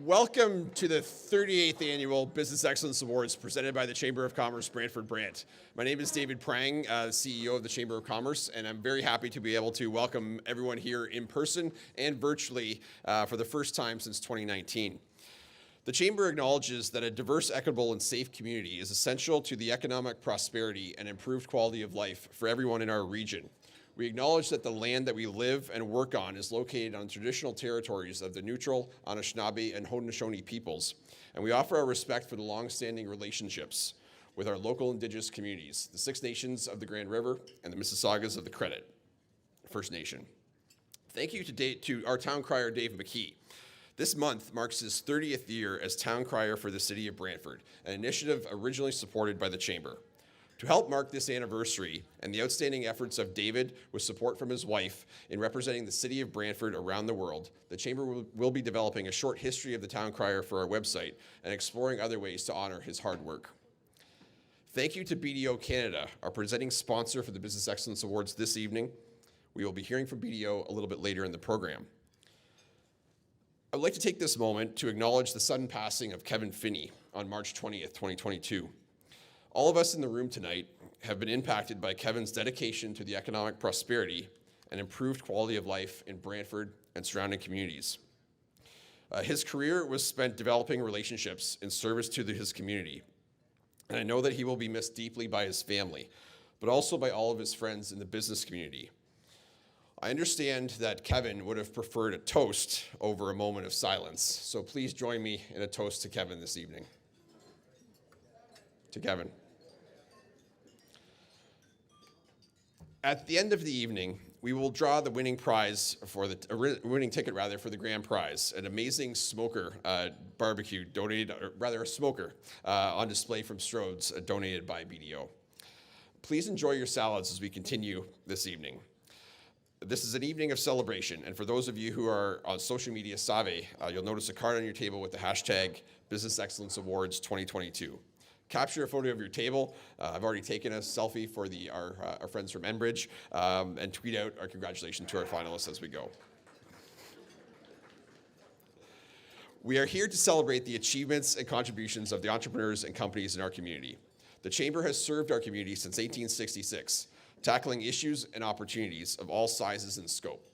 Welcome to the 38th Annual Business Excellence Awards presented by the Chamber of Commerce, Brantford, Brant. My name is David Prang, CEO of the Chamber of Commerce, and I'm very happy to be able to welcome everyone here in person and virtually for the first time since 2019. The Chamber acknowledges that a diverse, equitable, and safe community is essential to the economic prosperity and improved quality of life for everyone in our region. We acknowledge that the land that we live and work on is located on traditional territories of the neutral, Anishinaabe, and Haudenosaunee peoples, and we offer our respect for the long-standing relationships with our local Indigenous communities, the Six Nations of the Grand River and the Mississaugas of the Credit First Nation. Thank you to our town crier, Dave McKee. This month marks his 30th year as town crier for the city of Brantford, an initiative originally supported by the Chamber. To help mark this anniversary and the outstanding efforts of David with support from his wife in representing the city of Brantford around the world, the Chamber will be developing a short history of the town crier for our website and exploring other ways to honor his hard work. Thank you to BDO Canada, our presenting sponsor for the Business Excellence Awards this evening. We will be hearing from BDO a little bit later in the program. I'd like to take this moment to acknowledge the sudden passing of Kevin Finney on March 20th, 2022. All of us in the room tonight have been impacted by Kevin's dedication to the economic prosperity and improved quality of life in Brantford and surrounding communities. His career was spent developing relationships in service to his community, and I know that he will be missed deeply by his family, but also by all of his friends in the business community. I understand that Kevin would have preferred a toast over a moment of silence, so please join me in a toast to Kevin this evening. To Kevin. At the end of the evening, we will draw the winning prize for winning ticket for the grand prize, an amazing smoker barbecue donated, or rather a smoker on display from Strode's, donated by BDO. Please enjoy your salads as we continue this evening. This is an evening of celebration, and for those of you who are on social media savvy, you'll notice a card on your table with the hashtag Business Excellence Awards 2022. Capture a photo of your table. I've already taken a selfie for our friends from Enbridge, and tweet out our congratulations to our finalists as we go. We are here to celebrate the achievements and contributions of the entrepreneurs and companies in our community. The Chamber has served our community since 1866, tackling issues and opportunities of all sizes and scope.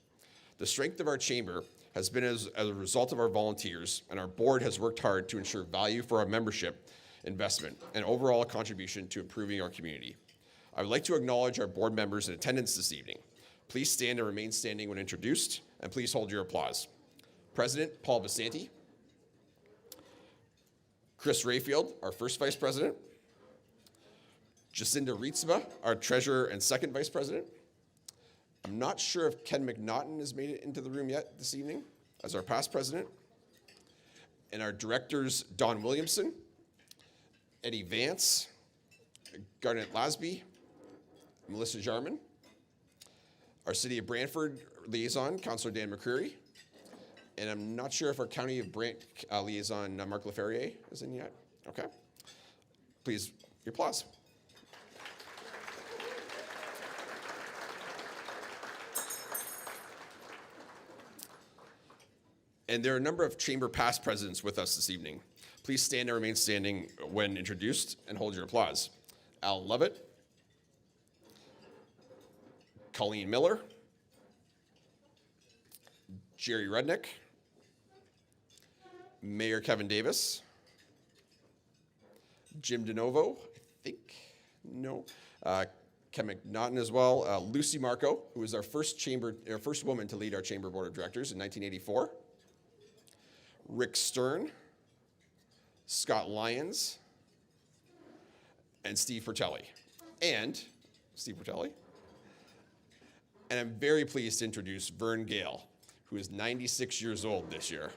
The strength of our Chamber has been as a result of our volunteers, and our board has worked hard to ensure value for our membership, investment, and overall contribution to improving our community. I would like to acknowledge our board members in attendance this evening. Please stand and remain standing when introduced, and please hold your applause. President Paul Basanti, Chris Rayfield, our first Vice President, Jacinda Rietsma, our Treasurer and second Vice President. I'm not sure if Ken McNaughton has made it into the room yet this evening as our past President. And our Directors, Don Williamson, Eddie Vance, Garnet Lasby, Melissa Jarman, our City of Brantford Liaison, Councillor Dan McCreary, and I'm not sure if our County of Brant Liaison, Mark Laferriere, is in yet. Okay. Please, your applause. And there are a number of Chamber past presidents with us this evening. Please stand and remain standing when introduced and hold your applause. Al Lovett, Colleen Miller, Jerry Rudnick, Mayor Kevin Davis, Jim DeNovo, I think, no, Ken McNaughton as well, Lucy Marco, who was our first woman to lead our Chamber Board of Directors in 1984, Rick Stern, Scott Lyons, and Steve Fratelli. And I'm very pleased to introduce Vern Gale, who is 96 years old this year.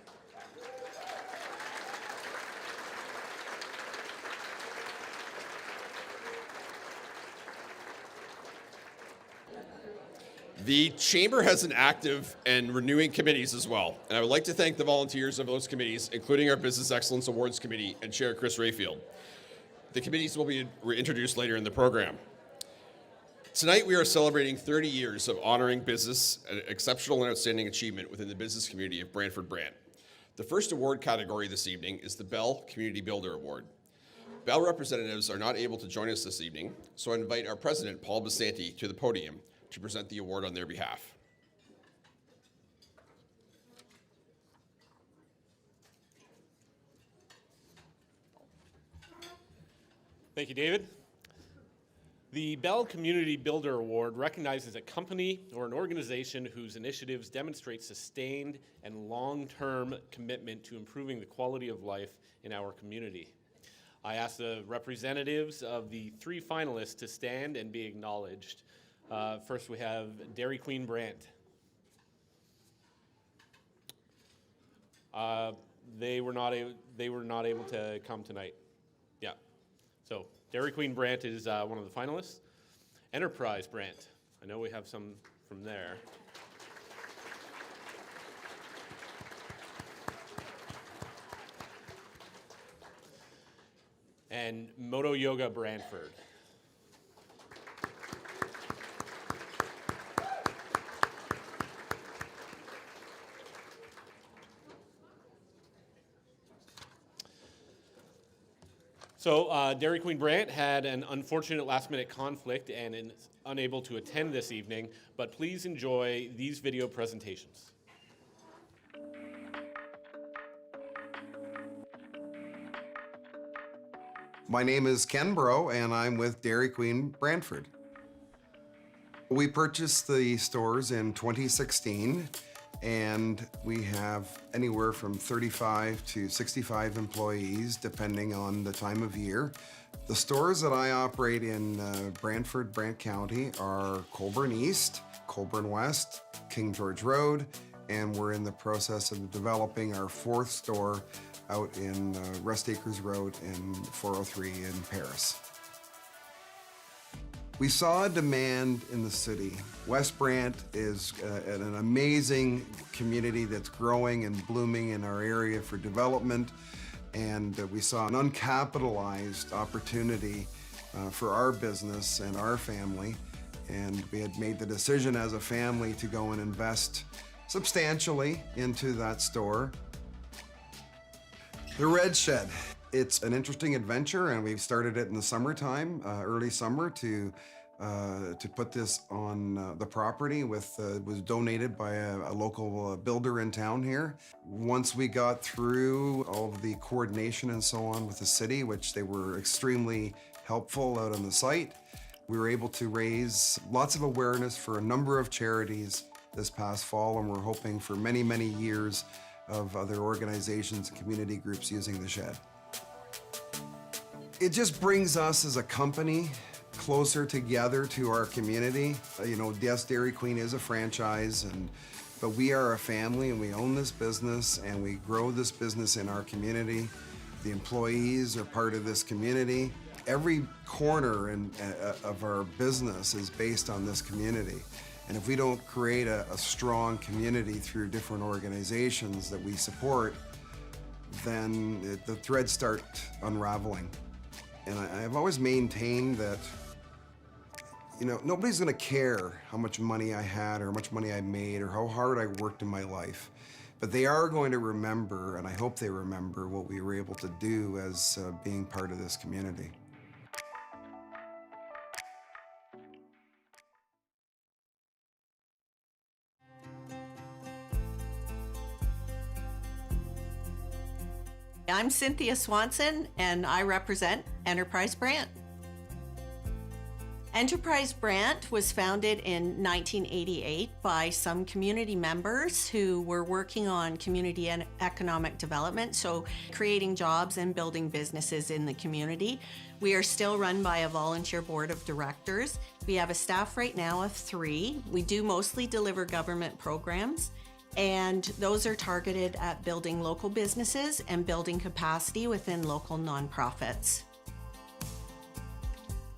The Chamber has an active and renewing committees as well, and I would like to thank the volunteers of those committees, including our Business Excellence Awards Committee and Chair Chris Rayfield. The committees will be introduced later in the program. Tonight we are celebrating 30 years of honoring business and exceptional and outstanding achievement within the business community of Brantford Brant. The first award category this evening is the Bell Community Builder Award. Bell representatives are not able to join us this evening, so I invite our president, Paul Basanti, to the podium to present the award on their behalf. Thank you, David. The Bell Community Builder Award recognizes a company or an organization whose initiatives demonstrate sustained and long-term commitment to improving the quality of life in our community. I ask the representatives of the three finalists to stand and be acknowledged. First, we have Dairy Queen Brant. They were not able to come tonight. Yeah. So Dairy Queen Brant is one of the finalists. Enterprise Brant. I know we have some from there. And Moto Yoga Brantford. So Dairy Queen Brant had an unfortunate last-minute conflict and is unable to attend this evening, but please enjoy these video presentations. My name is Ken Bro, and I'm with Dairy Queen Brantford. We purchased the stores in 2016, and we have anywhere from 35 to 65 employees, depending on the time of year. The stores that I operate in Brantford, Brant County are Colborne East, Colborne West, King George Road, and we're in the process of developing our fourth store out in Rest Acres Road in 403 in Paris. We saw a demand in the city. West Brant is an amazing community that's growing and blooming in our area for development, and we saw an uncapitalized opportunity for our business and our family, and we had made the decision as a family to go and invest substantially into that store. The Red Shed. It's an interesting adventure, and we've started it in the summertime, early summer, to put this on the property. It was donated by a local builder in town here. Once we got through all of the coordination and so on with the city, which they were extremely helpful out on the site, we were able to raise lots of awareness for a number of charities this past fall, and we're hoping for many, many years of other organizations and community groups using the shed. It just brings us as a company closer together to our community. You know, yes, Dairy Queen is a franchise, but we are a family, and we own this business, and we grow this business in our community. The employees are part of this community. Every corner of our business is based on this community. And if we don't create a strong community through different organizations that we support, then the threads start unraveling. And I've always maintained that, you know, nobody's gonna care how much money I had or how much money I made or how hard I worked in my life. But they are going to remember, and I hope they remember, what we were able to do as being part of this community. I'm Cynthia Swanson, and I represent Enterprise Brant. Enterprise Brant was founded in 1988 by some community members who were working on community and economic development, so creating jobs and building businesses in the community. We are still run by a volunteer board of directors. We have a staff right now of 3. We do mostly deliver government programs, and those are targeted at building local businesses and building capacity within local nonprofits.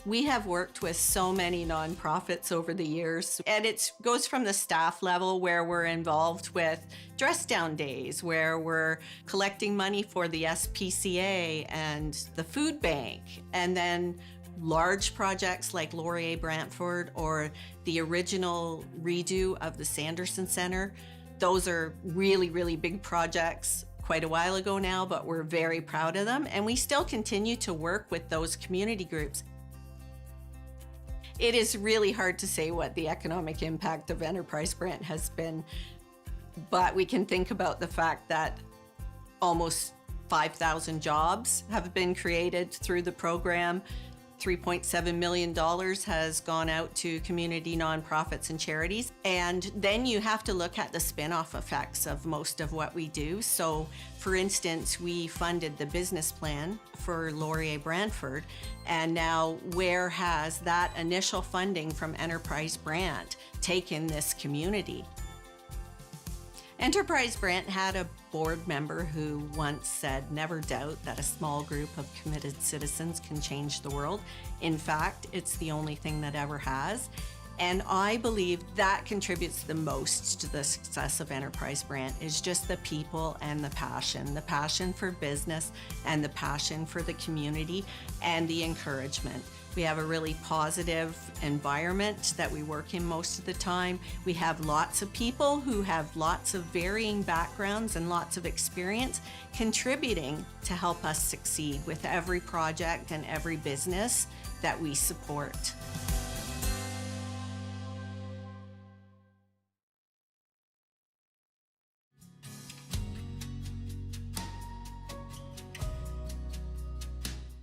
We have worked with so many nonprofits over the years, and it goes from the staff level where we're involved with dress down days, where we're collecting money for the SPCA and the food bank, and then large projects like Laurier Brantford or the original redo of the Sanderson Center. Those are really, really big projects, quite a while ago now, but we're very proud of them, and we still continue to work with those community groups. It is really hard to say what the economic impact of Enterprise Brant has been, but we can think about the fact that almost 5,000 jobs have been created through the program. $3.7 million has gone out to community nonprofits and charities. And then you have to look at the spin-off effects of most of what we do. So for instance, we funded the business plan for Laurier Brantford, and now where has that initial funding from Enterprise Brant taken this community? Enterprise Brant had a board member who once said, "Never doubt that a small group of committed citizens can change the world. In fact, it's the only thing that ever has." And I believe that contributes the most to the success of Enterprise Brant is just the people and the passion for business and the passion for the community and the encouragement. We have a really positive environment that we work in most of the time. We have lots of people who have lots of varying backgrounds and lots of experience contributing to help us succeed with every project and every business that we support.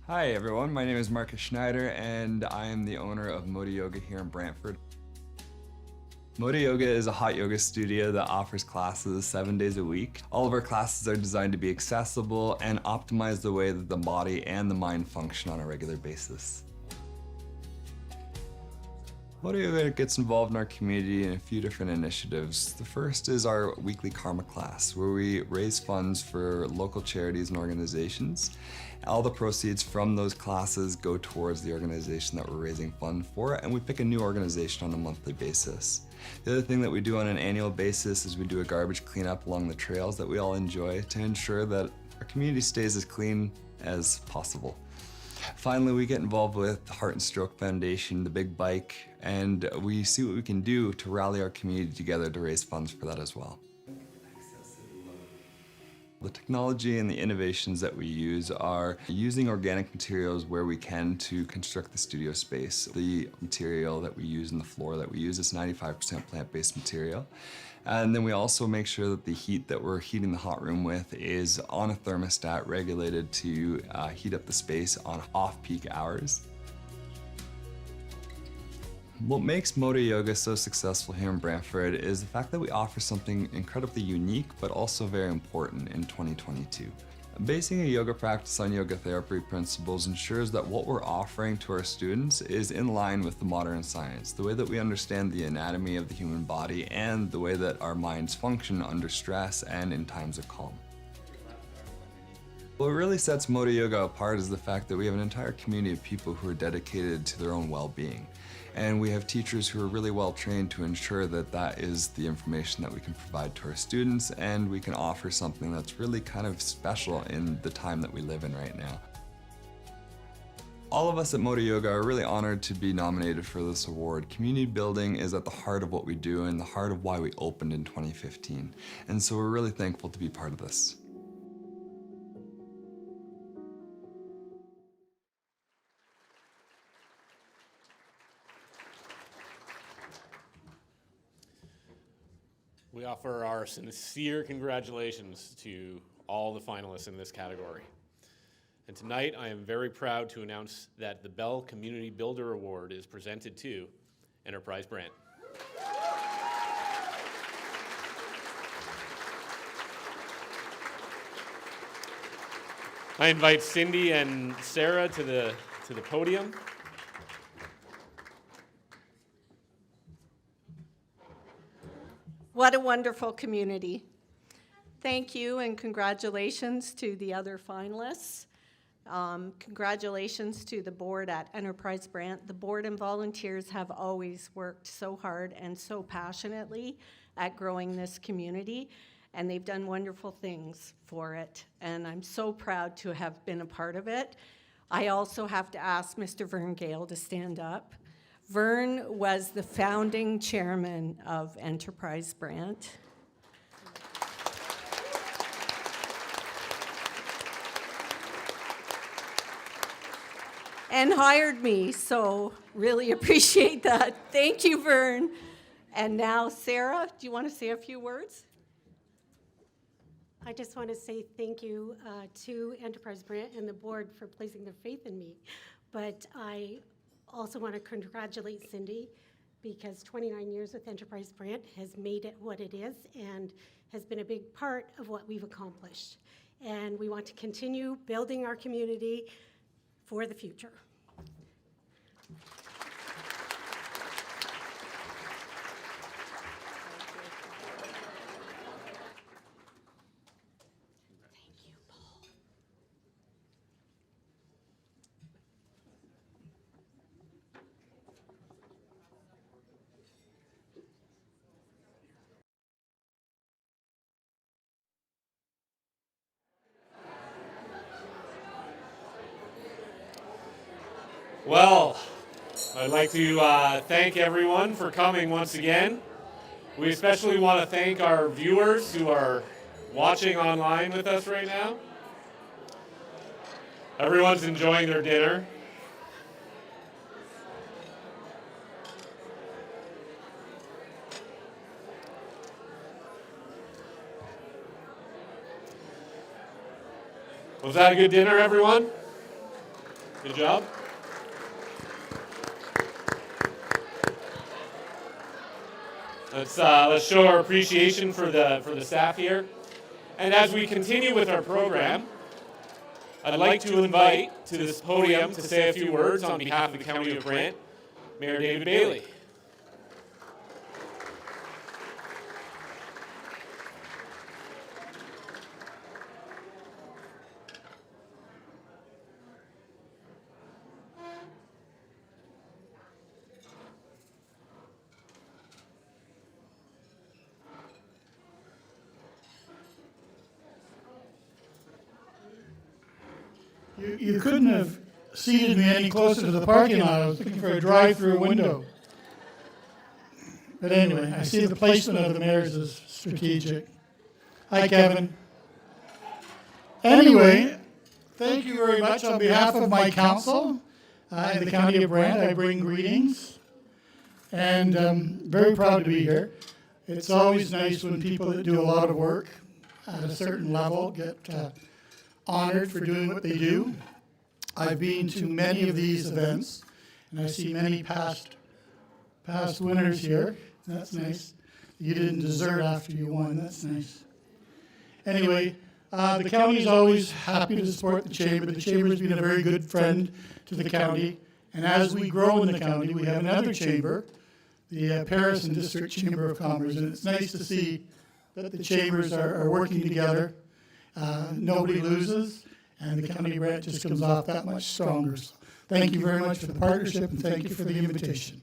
Hi everyone, my name is Marcus Schneider and I am the owner of Moda Yoga here in Brantford. Moda Yoga is a hot yoga studio that offers classes 7 days a week. All of our classes are designed to be accessible and optimize the way that the body and the mind function on a regular basis. Moda Yoga gets involved in our community in a few different initiatives. The first is our weekly karma class, where we raise funds for local charities and organizations. All the proceeds from those classes go towards the organization that we're raising funds for, and we pick a new organization on a monthly basis. The other thing that we do on an annual basis is we do a garbage cleanup along the trails that we all enjoy to ensure that our community stays as clean as possible. Finally, we get involved with the Heart and Stroke Foundation, the Big Bike, and we see what we can do to rally our community together to raise funds for that as well. The technology and the innovations that we use are using organic materials where we can to construct the studio space. The material that we use in the floor that we use is 95% plant-based material. And then we also make sure that the heat that we're heating the hot room with is on a thermostat regulated to heat up the space on off-peak hours. What makes Moda Yoga so successful here in Brantford is the fact that we offer something incredibly unique but also very important in 2022. Basing a yoga practice on yoga therapy principles ensures that what we're offering to our students is in line with the modern science, the way that we understand the anatomy of the human body and the way that our minds function under stress and in times of calm. What really sets Moda Yoga apart is the fact that we have an entire community of people who are dedicated to their own well-being. And we have teachers who are really well trained to ensure that that is the information that we can provide to our students, and we can offer something that's really kind of special in the time that we live in right now. All of us at Moda Yoga are really honored to be nominated for this award. Community building is at the heart of what we do and the heart of why we opened in 2015. And so we're really thankful to be part of this. We offer our sincere congratulations to all the finalists in this category. And tonight, I am very proud to announce that the Bell Community Builder Award is presented to Enterprise Brant. I invite Cindy and Sarah to the podium. What a wonderful community. Thank you and congratulations to the other finalists. Congratulations to the board at Enterprise Brant. The board and volunteers have always worked so hard and so passionately at growing this community, and they've done wonderful things for it, and I'm so proud to have been a part of it. I also have to ask Mr. Vern Gale to stand up. Vern was the founding chairman of Enterprise Brant. and hired me, so really appreciate that. Thank you, Vern. And now, Sarah, do you want to say a few words? I just want to say thank you to Enterprise Brant and the board for placing their faith in me. But I also want to congratulate Cindy, because 29 years with Enterprise Brant has made it what it is and has been a big part of what we've accomplished. And we want to continue building our community for the future. Well, I'd like to thank everyone for coming once again. We especially want to thank our viewers who are watching online with us right now. Everyone's enjoying their dinner. Was that a good dinner, everyone? Good job. Let's show our appreciation for the staff here. And as we continue with our program, I'd like to invite to this podium to say a few words on behalf of the County of Brant, Mayor David Bailey. You couldn't have seated me any closer to the parking lot. I was looking for a drive-through window. But anyway, I see the placement of the mayors is strategic. Hi, Kevin. Anyway, thank you very much. On behalf of my council in the County of Brant, I bring greetings. And very proud to be here. It's always nice when people that do a lot of work at a certain level get honored for doing what they do. I've been to many of these events, and I see many past winners here. That's nice. You didn't desert after you won. That's nice. Anyway, the county is always happy to support the chamber. The chamber has been a very good friend to the county, and as we grow in the county, we have another chamber, the Paris and District Chamber of Commerce, and it's nice to see that the chambers are working together. Nobody loses, and the County of Brant just comes off that much stronger. So thank you very much for the partnership, and thank you for the invitation.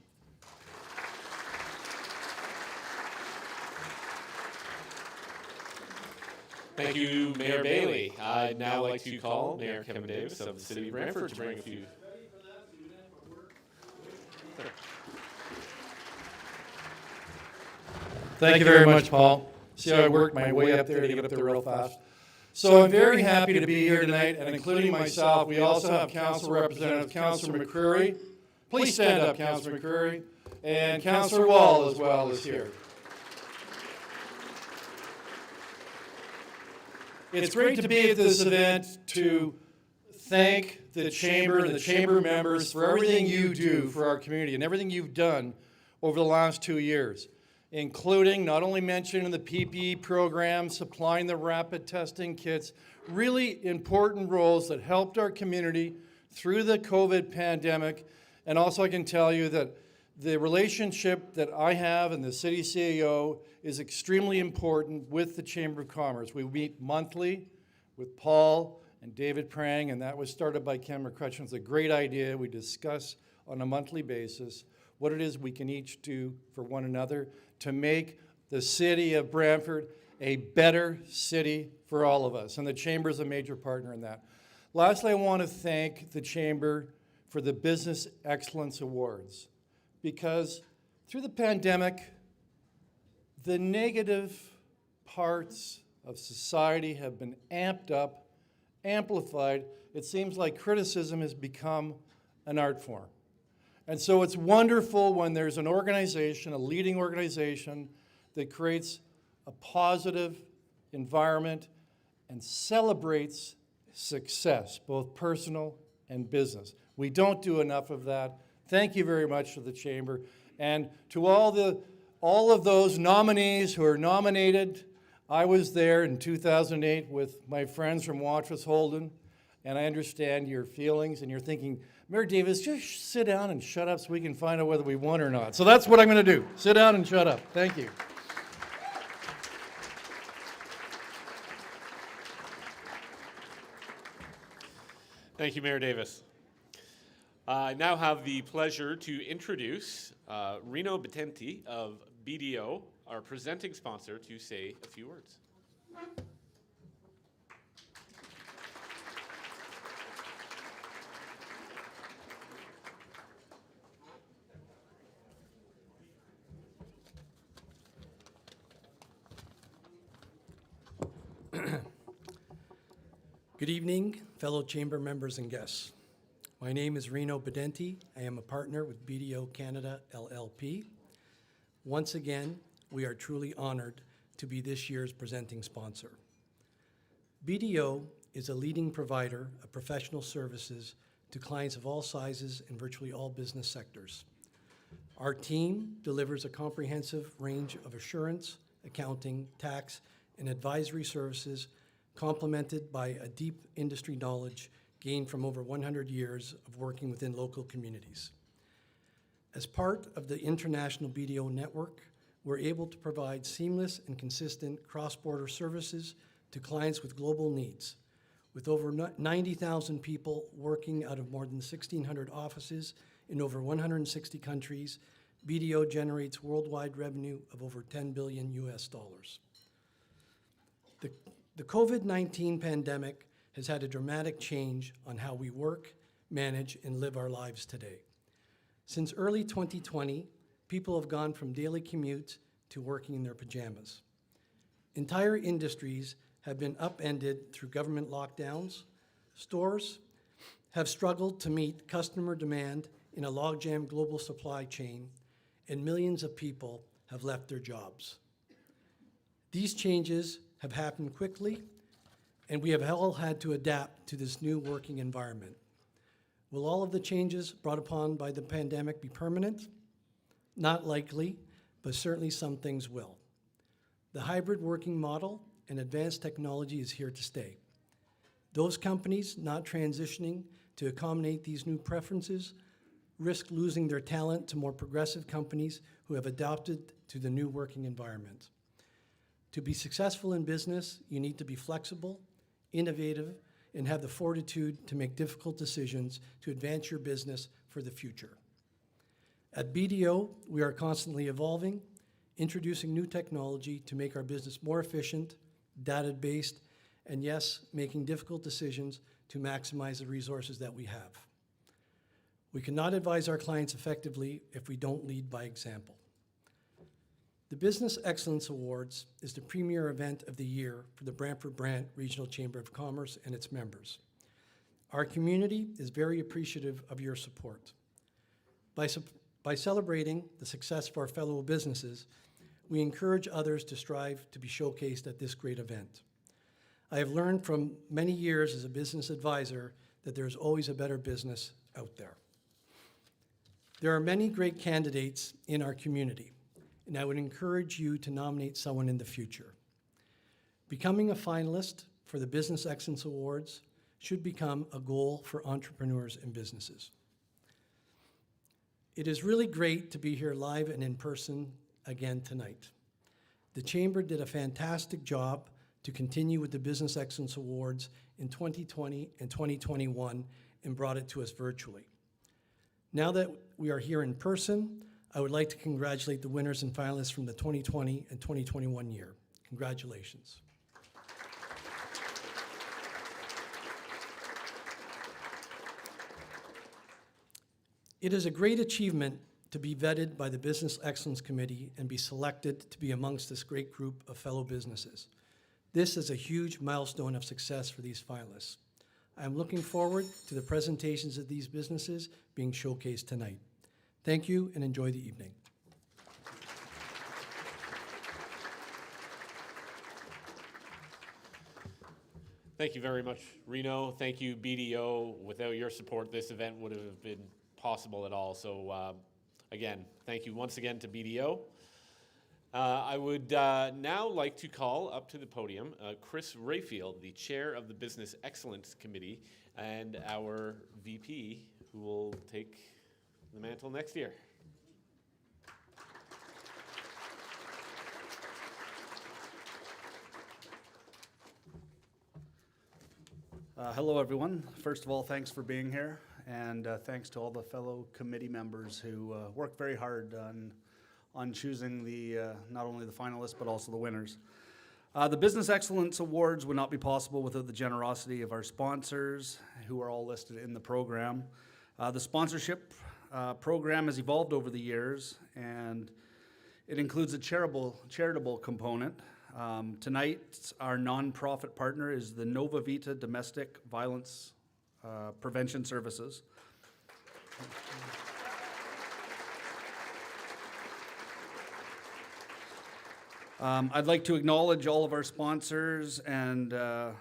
Thank you, Mayor Bailey. I'd now like to call Mayor Kevin Davis of the City of Brantford to bring a few. Thank you very much, Paul. See how I worked my way up there to get up there real fast. So I'm very happy to be here tonight, and including myself, we also have Council Representative Councillor McCreary. Please stand up, Councillor McCreary. And Councillor Wall as well is here. It's great to be at this event to thank the Chamber and the Chamber members for everything you do for our community and everything you've done over the last 2 years, including not only mentioning the PPE program, supplying the rapid testing kits, really important roles that helped our community through the COVID pandemic. And also I can tell you that the relationship that I have and the city CEO is extremely important with the Chamber of Commerce. We meet monthly with Paul and David Prang, and that was started by Ken McCutcheon. It's a great idea. We discuss on a monthly basis what it is we can each do for one another to make the city of Brantford a better city for all of us. And the Chamber is a major partner in that. Lastly, I want to thank the Chamber for the Business Excellence Awards, because through the pandemic, the negative parts of society have been amped up, amplified. It seems like criticism has become an art form. And so it's wonderful when there's an organization, a leading organization, that creates a positive environment and celebrates success, both personal and business. We don't do enough of that. Thank you very much to the Chamber. And to all of those nominees who are nominated, I was there in 2008 with my friends from Watrous Holden, and I understand your feelings, and you're thinking, Mayor Davis, just sit down and shut up so we can find out whether we won or not. So that's what I'm going to do. Sit down and shut up. Thank you. Thank you, Mayor Davis. I now have the pleasure to introduce Reno Betenti of BDO, our presenting sponsor, to say a few words. Good evening, fellow chamber members and guests. My name is Reno Bedenti. I am a partner with BDO Canada LLP. Once again, we are truly honored to be this year's presenting sponsor. BDO is a leading provider of professional services to clients of all sizes in virtually all business sectors. Our team delivers a comprehensive range of assurance, accounting, tax, and advisory services complemented by a deep industry knowledge gained from over 100 years of working within local communities. As part of the international BDO network, we're able to provide seamless and consistent cross-border services to clients with global needs. With over 90,000 people working out of more than 1,600 offices in over 160 countries, BDO generates worldwide revenue of over $10 billion US. The COVID-19 pandemic has had a dramatic change on how we work, manage, and live our lives today. Since early 2020, people have gone from daily commutes to working in their pajamas. Entire industries have been upended through government lockdowns. Stores have struggled to meet customer demand in a logjam global supply chain, and millions of people have left their jobs. These changes have happened quickly, and we have all had to adapt to this new working environment. Will all of the changes brought upon by the pandemic be permanent? Not likely, but certainly some things will. The hybrid working model and advanced technology is here to stay. Those companies not transitioning to accommodate these new preferences risk losing their talent to more progressive companies who have adapted to the new working environment. To be successful in business, you need to be flexible, innovative, and have the fortitude to make difficult decisions to advance your business for the future. At BDO, we are constantly evolving, introducing new technology to make our business more efficient, data-based, and yes, making difficult decisions to maximize the resources that we have. We cannot advise our clients effectively if we don't lead by example. The Business Excellence Awards is the premier event of the year for the Brantford Brant Regional Chamber of Commerce and its members. Our community is very appreciative of your support. By celebrating the success of our fellow businesses, we encourage others to strive to be showcased at this great event. I have learned from many years as a business advisor that there's always a better business out there. There are many great candidates in our community, and I would encourage you to nominate someone in the future. Becoming a finalist for the Business Excellence Awards should become a goal for entrepreneurs and businesses. It is really great to be here live and in person again tonight. The Chamber did a fantastic job to continue with the Business Excellence Awards in 2020 and 2021 and brought it to us virtually. Now that we are here in person, I would like to congratulate the winners and finalists from the 2020 and 2021 year. Congratulations. It is a great achievement to be vetted by the Business Excellence Committee and be selected to be amongst this great group of fellow businesses. This is a huge milestone of success for these finalists. I'm looking forward to the presentations of these businesses being showcased tonight. Thank you and enjoy the evening. Thank you very much, Reno. Thank you, BDO. Without your support, this event would have been possible at all. So again, thank you once again to BDO. I would now like to call up to the podium Chris Rayfield, the chair of the Business Excellence Committee, and our VP, who will take the mantle next year. Hello, everyone. First of all, thanks for being here, and thanks to all the fellow committee members who worked very hard on choosing not only the finalists but also the winners. The Business Excellence Awards would not be possible without the generosity of our sponsors, who are all listed in the program. The sponsorship program has evolved over the years, and it includes a charitable component. Tonight, our nonprofit partner is the Nova Vita Domestic Violence Prevention Services. I'd like to acknowledge all of our sponsors and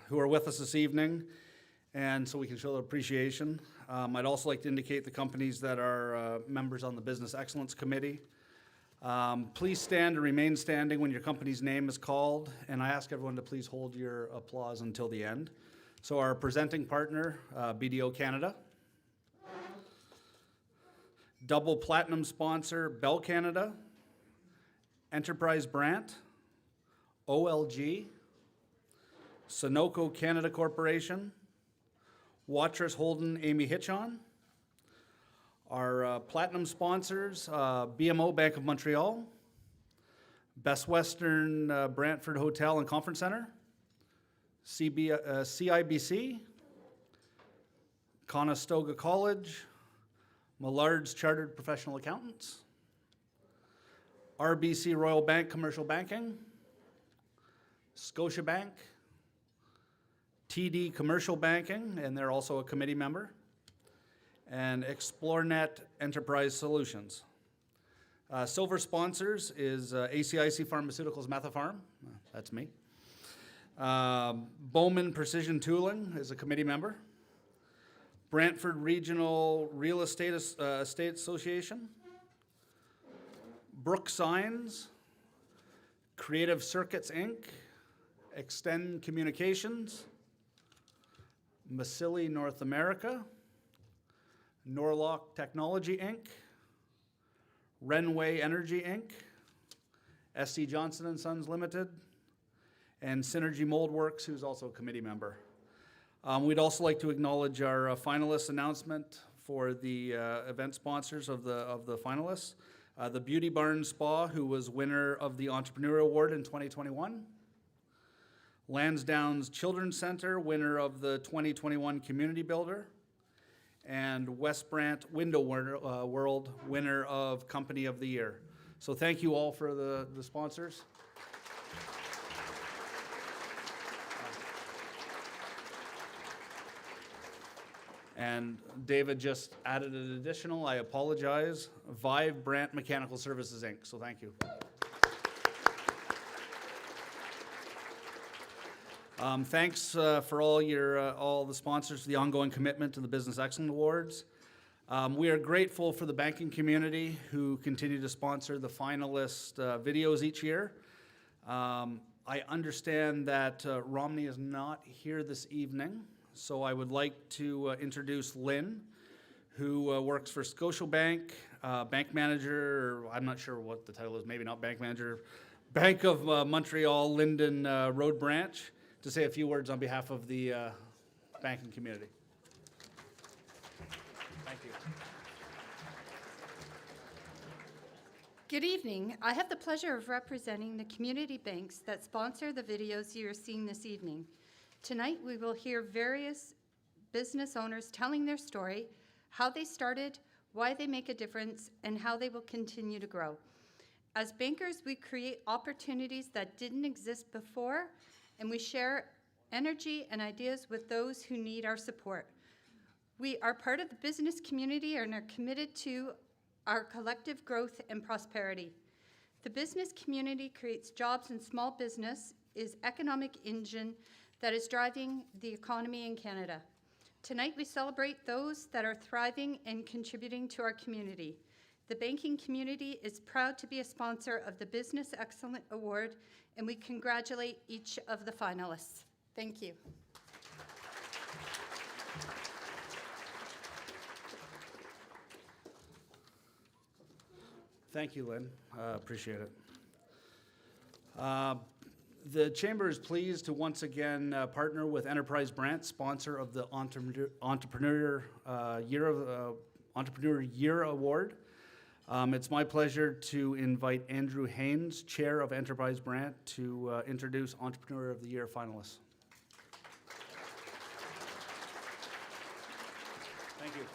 who are with us this evening, and so we can show their appreciation. I'd also like to indicate the companies that are members on the Business Excellence Committee. Please stand and remain standing when your company's name is called, and I ask everyone to please hold your applause until the end. So our presenting partner, BDO Canada. Double platinum sponsor, Bell Canada. Enterprise Brant. OLG. Sunoco Canada Corporation. Watrous Holden Amy Hitchon. Our platinum sponsors, BMO Bank of Montreal, Best Western Brantford Hotel and Conference Center, CIBC, Conestoga College, Millard's Chartered Professional Accountants, RBC Royal Bank Commercial Banking, Scotiabank, TD Commercial Banking, and they're also a committee member, and ExploreNet Enterprise Solutions. Silver sponsors is ACIC Pharmaceuticals Methapharm, that's me. Bowman Precision Tooling is a committee member. Brantford Regional Real Estate Association. Brook Signs. Creative Circuits Inc. Extend Communications. Massili North America. Norlock Technology, Inc., Renway Energy, Inc., SC Johnson & Sons Limited, and Synergy Moldworks, who's also a committee member. We'd also like to acknowledge our finalist announcement for the event sponsors of the finalists. The Beauty Barn Spa, who was winner of the Entrepreneur Award in 2021. Lansdowne's Children's Center, winner of the 2021 Community Builder. And West Brant Window World, winner of Company of the Year. So thank you all for the sponsors. And David just added an additional, I apologize, Vive Brant Mechanical Services, Inc., so thank you. Thanks for all the sponsors for the ongoing commitment to the Business Excellence Awards. We are grateful for the banking community who continue to sponsor the finalist videos each year. I understand that Romney is not here this evening, so I would like to introduce Lynn, who works for Scotiabank, bank manager, or I'm not sure what the title is, maybe not bank manager, Bank of Montreal, Linden Road Branch, to say a few words on behalf of the banking community. Thank you. Good evening. I have the pleasure of representing the community banks that sponsor the videos you are seeing this evening. Tonight we will hear various business owners telling their story, how they started, why they make a difference, and how they will continue to grow. As bankers, we create opportunities that didn't exist before, and we share energy and ideas with those who need our support. We are part of the business community and are committed to our collective growth and prosperity. The business community creates jobs and small business is economic engine that is driving the economy in Canada. Tonight we celebrate those that are thriving and contributing to our community. The banking community is proud to be a sponsor of the Business Excellence Award, and we congratulate each of the finalists. Thank you. Thank you, Lynn. Appreciate it. The Chamber is pleased to once again partner with Enterprise Brant, sponsor of the Entrepreneur Year Award. It's my pleasure to invite Andrew Haynes, Chair of Enterprise Brant, to introduce Entrepreneur of the Year finalists. Thank you.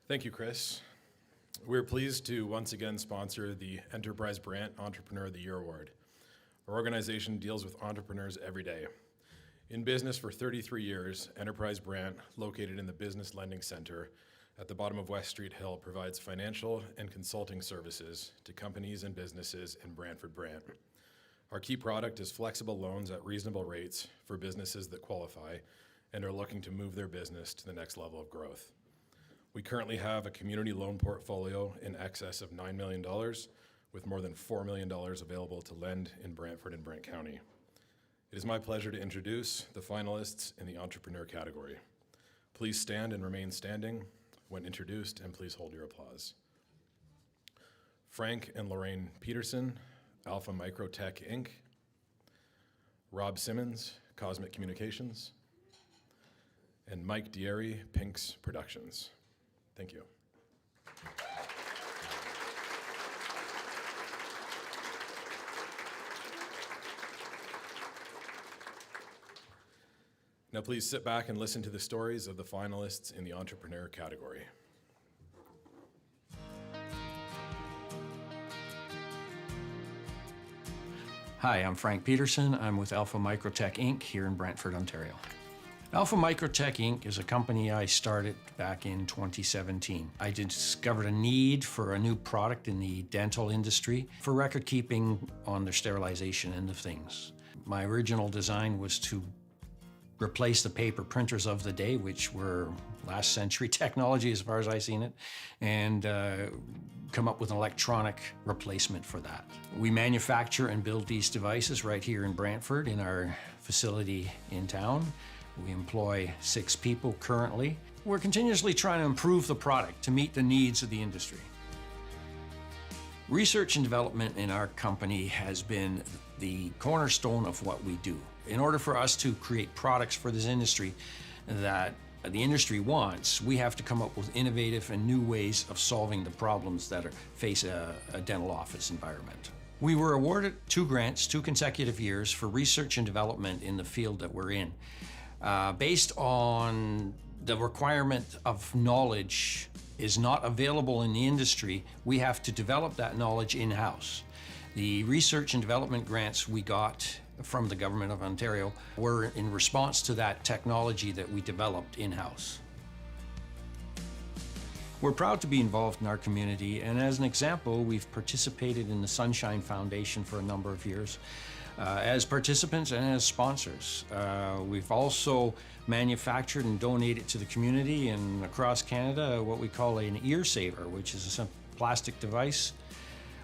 Thank you, Chris. We're pleased to once again sponsor the Enterprise Brant Entrepreneur of the Year Award. Our organization deals with entrepreneurs every day. In business for 33 years, Enterprise Brant, located in the Business Lending Center at the bottom of West Street Hill, provides financial and consulting services to companies and businesses in Brantford, Brant. Our key product is flexible loans at reasonable rates for businesses that qualify and are looking to move their business to the next level of growth. We currently have a community loan portfolio in excess of $9 million, with more than $4 million available to lend in Brantford and Brant County. It is my pleasure to introduce the finalists in the entrepreneur category. Please stand and remain standing when introduced, and please hold your applause. Frank and Lorraine Peterson, Alpha Microtech Inc. Rob Simmons, Cosmic Communications. And Mike Dieri, Pinks Productions. Thank you. Now please sit back and listen to the stories of the finalists in the entrepreneur category. Hi, I'm Frank Peterson. I'm with Alpha Microtech Inc. here in Brantford, Ontario. Alpha Microtech Inc. is a company I started back in 2017. I discovered a need for a new product in the dental industry for record keeping on their sterilization end of things. My original design was to replace the paper printers of the day, which were last century technology as far as I've seen it, and come up with an electronic replacement for that. We manufacture and build these devices right here in Brantford in our facility in town. We employ 6 people currently. We're continuously trying to improve the product to meet the needs of the industry. Research and development in our company has been the cornerstone of what we do. In order for us to create products for this industry that the industry wants, we have to come up with innovative and new ways of solving the problems that face a dental office environment. We were awarded 2 grants, 2 consecutive years for research and development in the field that we're in. Based on the requirement of knowledge is not available in the industry, we have to develop that knowledge in-house. The research and development grants we got from the Government of Ontario were in response to that technology that we developed in-house. We're proud to be involved in our community, and as an example, we've participated in the Sunshine Foundation for a number of years. As participants and as sponsors. We've also manufactured and donated to the community and across Canada what we call an ear saver, which is a plastic device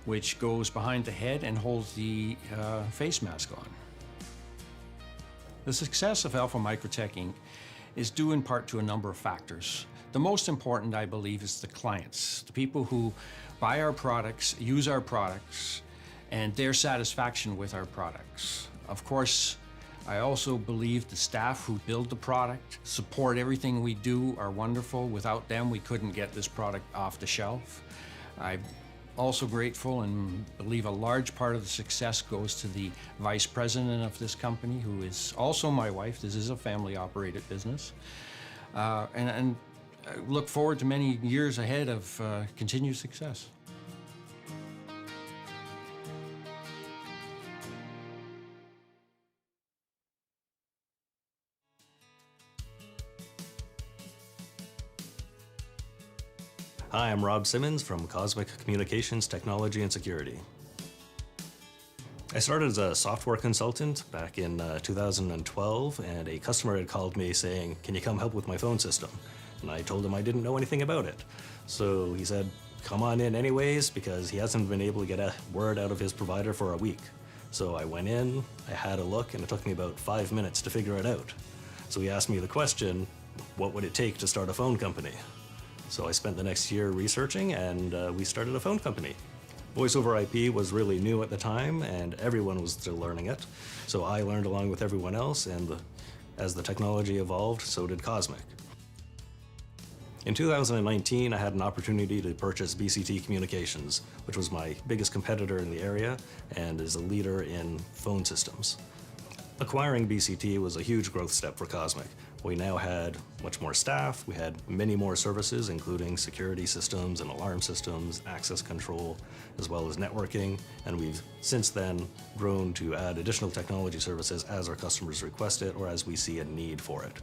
which goes behind the head and holds the face mask on. The success of Alpha Microtech Inc. is due in part to a number of factors. The most important, I believe, is the clients, the people who buy our products, use our products, and their satisfaction with our products. Of course, I also believe the staff who build the product, support everything we do, are wonderful. Without them, we couldn't get this product off the shelf. I'm also grateful and believe a large part of the success goes to the vice president of this company, who is also my wife. This is a family-operated business. And I look forward to many years ahead of continued success. Hi, I'm Rob Simmons from Cosmic Communications, Technology and Security. I started as a software consultant back in 2012, and a customer had called me saying, "Can you come help with my phone system?" And I told him I didn't know anything about it. So he said, "Come on in anyways," because he hasn't been able to get a word out of his provider for a week. So I went in, I had a look, and it took me about 5 minutes to figure it out. So he asked me the question, what would it take to start a phone company? So I spent the next year researching, and we started a phone company. Voice over IP was really new at the time, and everyone was still learning it. So I learned along with everyone else, and as the technology evolved, so did Cosmic. In 2019, I had an opportunity to purchase BCT Communications, which was my biggest competitor in the area and is a leader in phone systems. Acquiring BCT was a huge growth step for Cosmic. We now had much more staff, we had many more services, including security systems and alarm systems, access control, as well as networking, and we've since then grown to add additional technology services as our customers request it or as we see a need for it.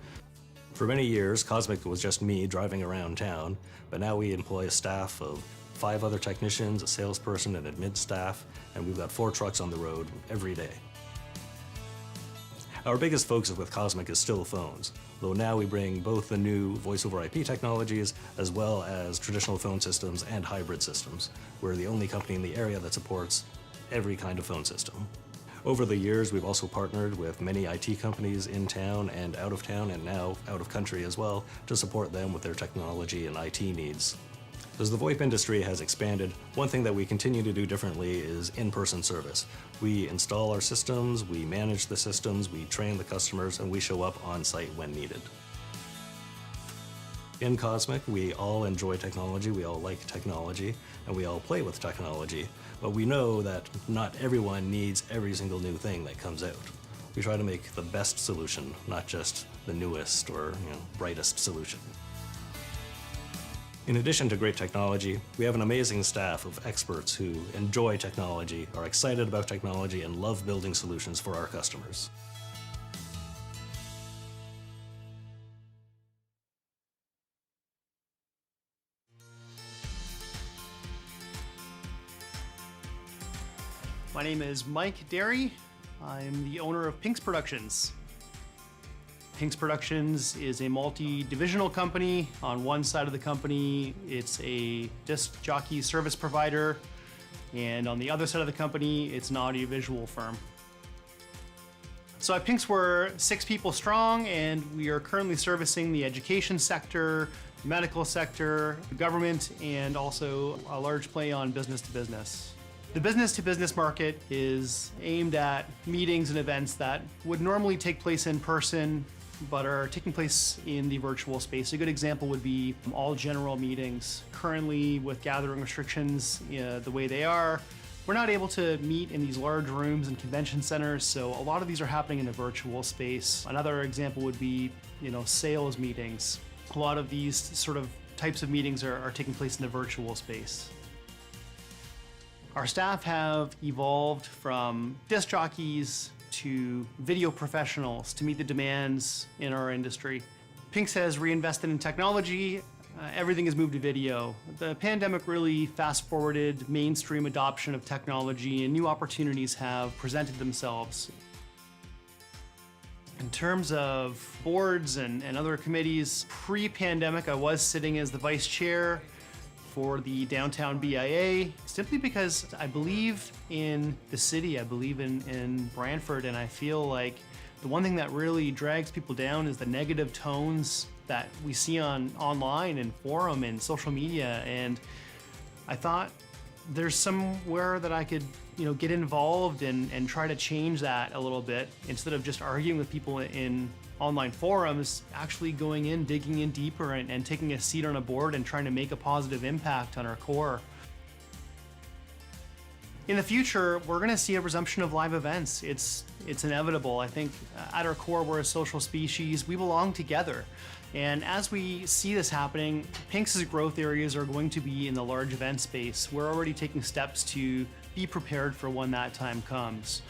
For many years, Cosmic was just me driving around town, but now we employ a staff of 5 other technicians, a salesperson, and admin staff, and we've got 4 trucks on the road every day. Our biggest focus with Cosmic is still phones, though now we bring both the new voice over IP technologies as well as traditional phone systems and hybrid systems. We're the only company in the area that supports every kind of phone system. Over the years, we've also partnered with many IT companies in town and out of town, and now out of country as well, to support them with their technology and IT needs. As the VoIP industry has expanded, one thing that we continue to do differently is in-person service. We install our systems, we manage the systems, we train the customers, and we show up on site when needed. In Cosmic, we all enjoy technology, we all like technology, and we all play with technology, but we know that not everyone needs every single new thing that comes out. We try to make the best solution, not just the newest or brightest solution. In addition to great technology, we have an amazing staff of experts who enjoy technology, are excited about technology, and love building solutions for our customers. My name is Mike Derry. I'm the owner of Pinks Productions. Pinks Productions is a multi-divisional company. On one side of the company, it's a disc jockey service provider, and on the other side of the company, it's an audiovisual firm. So at Pinks, we're 6 people strong, and we are currently servicing the education sector, medical sector, government, and also a large play on business to business. The business-to-business market is aimed at meetings and events that would normally take place in person, but are taking place in the virtual space. A good example would be all general meetings. Currently, with gathering restrictions the way they are, we're not able to meet in these large rooms and convention centers, so a lot of these are happening in a virtual space. Another example would be, sales meetings. A lot of these sort of types of meetings are taking place in the virtual space. Our staff have evolved from disc jockeys to video professionals to meet the demands in our industry. Pinks has reinvested in technology. Everything has moved to video. The pandemic really fast-forwarded mainstream adoption of technology, and new opportunities have presented themselves. In terms of boards and other committees, pre-pandemic I was sitting as the vice chair for the downtown BIA, simply because I believe in the city, I believe in Brantford, and I feel like the one thing that really drags people down is the negative tones that we see online and forum and social media, and I thought there's somewhere that I could get involved and try to change that a little bit, instead of just arguing with people in online forums, actually going in, digging in deeper and taking a seat on a board and trying to make a positive impact on our core. In the future, we're going to see a resumption of live events. It's inevitable. I think at our core, we're a social species. We belong together. And as we see this happening, Pinks' growth areas are going to be in the large event space. We're already taking steps to be prepared for when that time comes.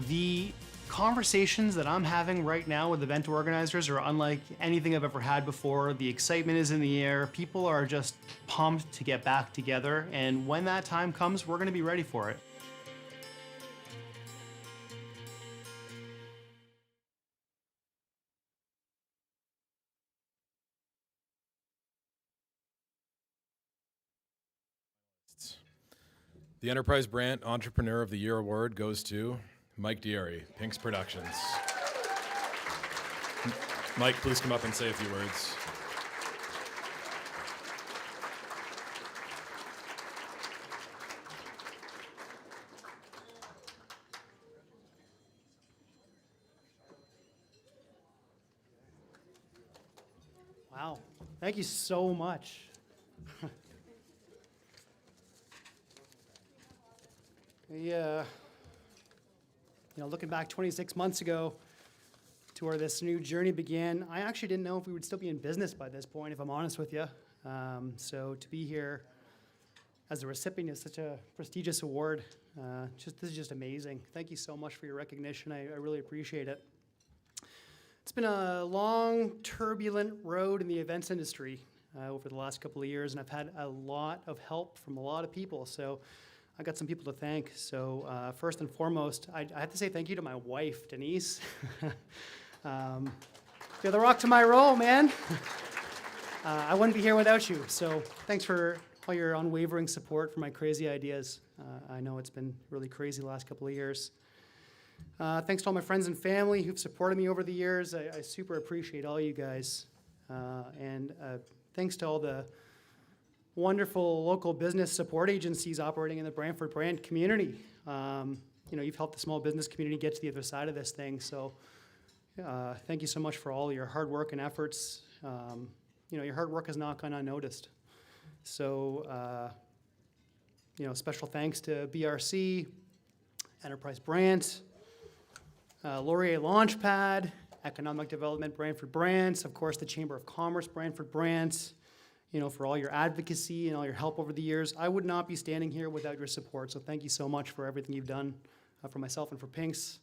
The conversations that I'm having right now with event organizers are unlike anything I've ever had before. The excitement is in the air. People are just pumped to get back together. And when that time comes, we're going to be ready for it. The Enterprise Brant Entrepreneur of the Year Award goes to Mike Dieri, Pinks Productions. Mike, please come up and say a few words. Wow, thank you so much. Yeah, looking back 26 months ago to where this new journey began, I actually didn't know if we would still be in business by this point, if I'm honest with you. So to be here as a recipient of such a prestigious award, this is just amazing. Thank you so much for your recognition. I really appreciate it. It's been a long, turbulent road in the events industry over the last couple of years, and I've had a lot of help from a lot of people. So I got some people to thank. So first and foremost, I have to say thank you to my wife, Denise. You're the rock to my roll, man. I wouldn't be here without you. So thanks for all your unwavering support for my crazy ideas. I know it's been really crazy the last couple of years. Thanks to all my friends and family who've supported me over the years. I super appreciate all you guys. And thanks to all the wonderful local business support agencies operating in the Brantford Brant community. You've helped the small business community get to the other side of this thing. So thank you so much for all your hard work and efforts. Your hard work has not gone unnoticed. So, special thanks to BRC, Enterprise Brant, Laurier Launchpad, Economic Development Brantford Brant, of course the Chamber of Commerce Brantford Brant, for all your advocacy and all your help over the years. I would not be standing here without your support, so thank you so much for everything you've done for myself and for Pinks.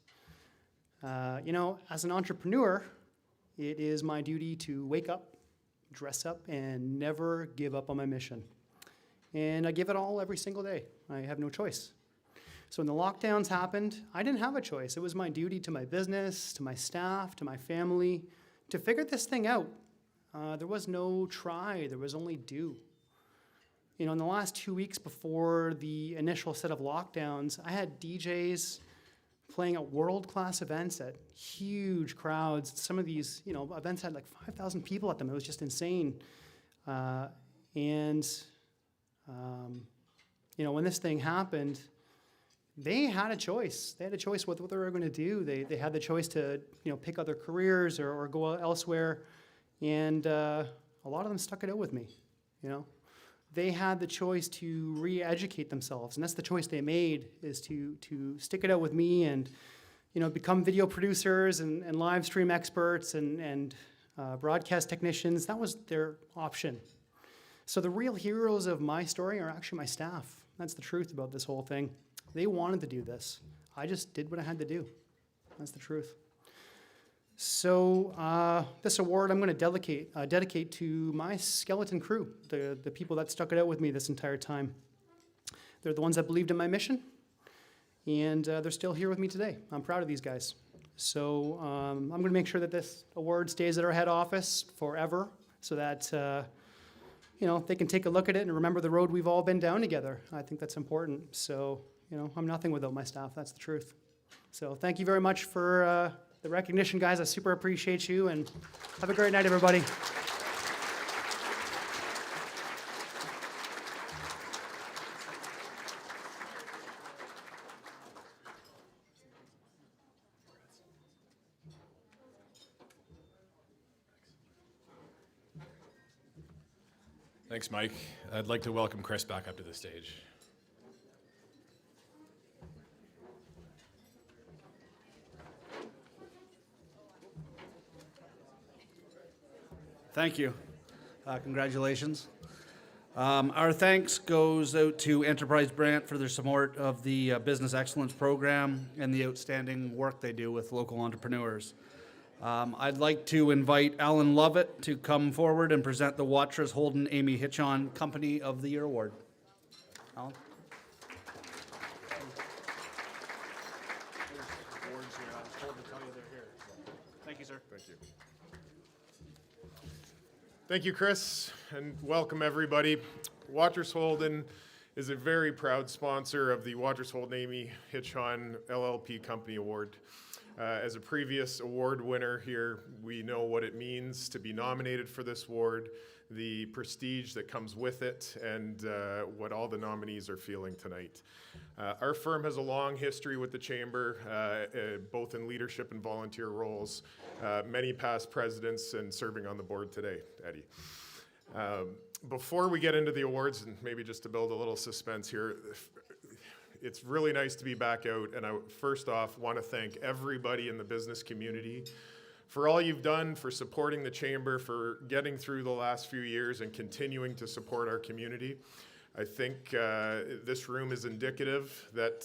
As an entrepreneur, it is my duty to wake up, dress up, and never give up on my mission. And I give it all every single day. I have no choice. So when the lockdowns happened, I didn't have a choice. It was my duty to my business, to my staff, to my family, to figure this thing out. There was no try, there was only do. In the last 2 weeks before the initial set of lockdowns, I had DJs playing at world-class events at huge crowds. Some of these, events had like 5,000 people at them. It was just insane. When this thing happened, they had a choice. They had a choice what they were going to do. They had the choice to, pick other careers or go elsewhere. And a lot of them stuck it out with me, They had the choice to re-educate themselves, and that's the choice they made, is to stick it out with me and, become video producers and live stream experts and broadcast technicians. That was their option. So the real heroes of my story are actually my staff. That's the truth about this whole thing. They wanted to do this. I just did what I had to do. That's the truth. So this award I'm going to dedicate to my skeleton crew, the people that stuck it out with me this entire time. They're the ones that believed in my mission, and they're still here with me today. I'm proud of these guys. So I'm going to make sure that this award stays at our head office forever, so that they can take a look at it and remember the road we've all been down together. I think that's important. So I'm nothing without my staff. That's the truth. So thank you very much for the recognition, guys. I super appreciate you, and have a great night, everybody. Thanks, Mike. I'd like to welcome Chris back up to the stage. Thank you. Congratulations. Our thanks goes out to Enterprise Brant for their support of the Business Excellence Program and the outstanding work they do with local entrepreneurs. I'd like to invite Alan Lovett to come forward and present the Watrous Holden Amy Hitchon Company of the Year Award. Alan? Thank you, sir. Thank you. Thank you, Chris, and welcome everybody. Watrous Holden is a very proud sponsor of the Watrous Holden Amy Hitchon LLP Company Award. As a previous award winner here, we know what it means to be nominated for this award, the prestige that comes with it, and what all the nominees are feeling tonight. Our firm has a long history with the Chamber, both in leadership and volunteer roles, many past presidents and serving on the board today, Eddie. Before we get into the awards, and maybe just to build a little suspense here, it's really nice to be back out, and I first off want to thank everybody in the business community for all you've done, for supporting the Chamber, for getting through the last few years and continuing to support our community. I think this room is indicative that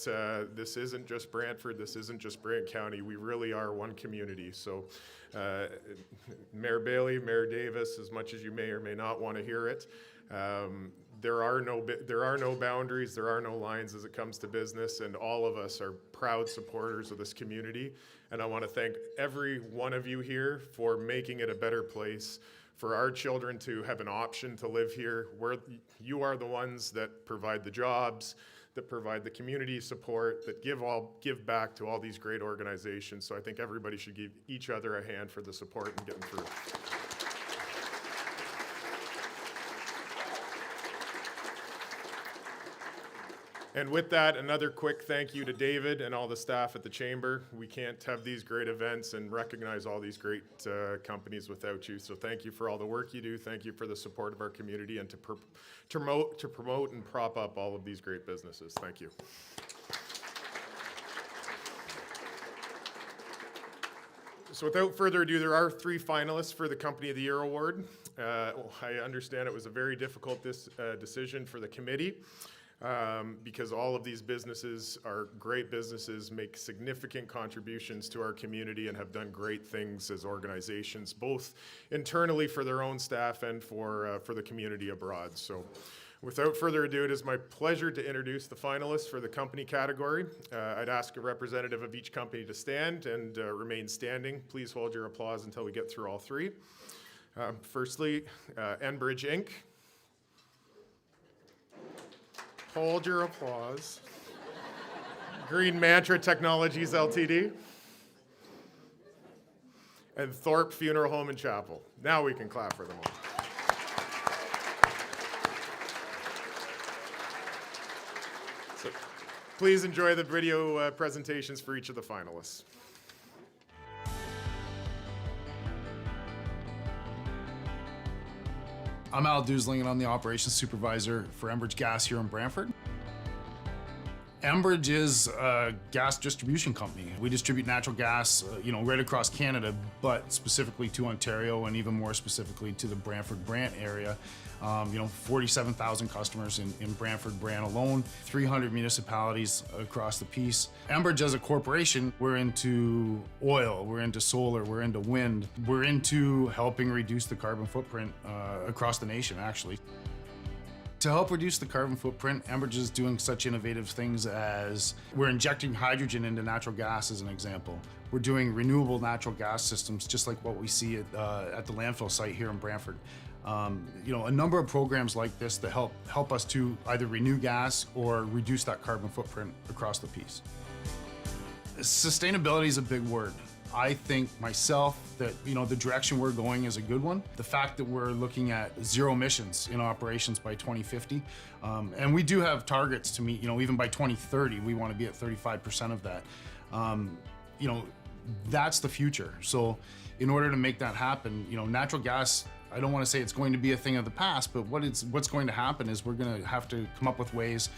this isn't just Brantford, this isn't just Brant County, we really are one community. So Mayor Bailey, Mayor Davis, as much as you may or may not want to hear it, there are no boundaries, there are no lines as it comes to business, and all of us are proud supporters of this community. And I want to thank every one of you here for making it a better place, for our children to have an option to live here. You are the ones that provide the jobs, that provide the community support, that give back to all these great organizations. So I think everybody should give each other a hand for the support and getting through. And with that, another quick thank you to David and all the staff at the Chamber. We can't have these great events and recognize all these great companies without you. So thank you for all the work you do. Thank you for the support of our community and to promote and prop up all of these great businesses. Thank you. So without further ado, there are 3 finalists for the Company of the Year Award. I understand it was a very difficult decision for the committee. Because all of these businesses are great businesses, make significant contributions to our community, and have done great things as organizations, both internally for their own staff and for the community abroad. So without further ado, it is my pleasure to introduce the finalists for the company category. I'd ask a representative of each company to stand and remain standing. Please hold your applause until we get through all 3. Firstly, Enbridge Inc. Hold your applause. Green Mantra Technologies Ltd. And Thorpe Funeral Home and Chapel. Now we can clap for them all. So please enjoy the video presentations for each of the finalists. I'm Al Dusling, and I'm the operations supervisor for Enbridge Gas here in Brantford. Enbridge is a gas distribution company. We distribute natural gas, right across Canada, but specifically to Ontario and even more specifically to the Brantford-Brant area. 47,000 customers in Brantford-Brant alone, 300 municipalities across the piece. Enbridge as a corporation, we're into oil, we're into solar, we're into wind, we're into helping reduce the carbon footprint across the nation, actually. To help reduce the carbon footprint, Enbridge is doing such innovative things as we're injecting hydrogen into natural gas, as an example. We're doing renewable natural gas systems, just like what we see at the landfill site here in Brantford. A number of programs like this that help us to either renew gas or reduce that carbon footprint across the piece. Sustainability is a big word. I think myself that the direction we're going is a good one. The fact that we're looking at 0 emissions in operations by 2050, and we do have targets to meet. Even by 2030, we want to be at 35% of that. That's the future. So, in order to make that happen, natural gas. I don't want to say it's going to be a thing of the past, but what's going to happen is we're going to have to come up with ways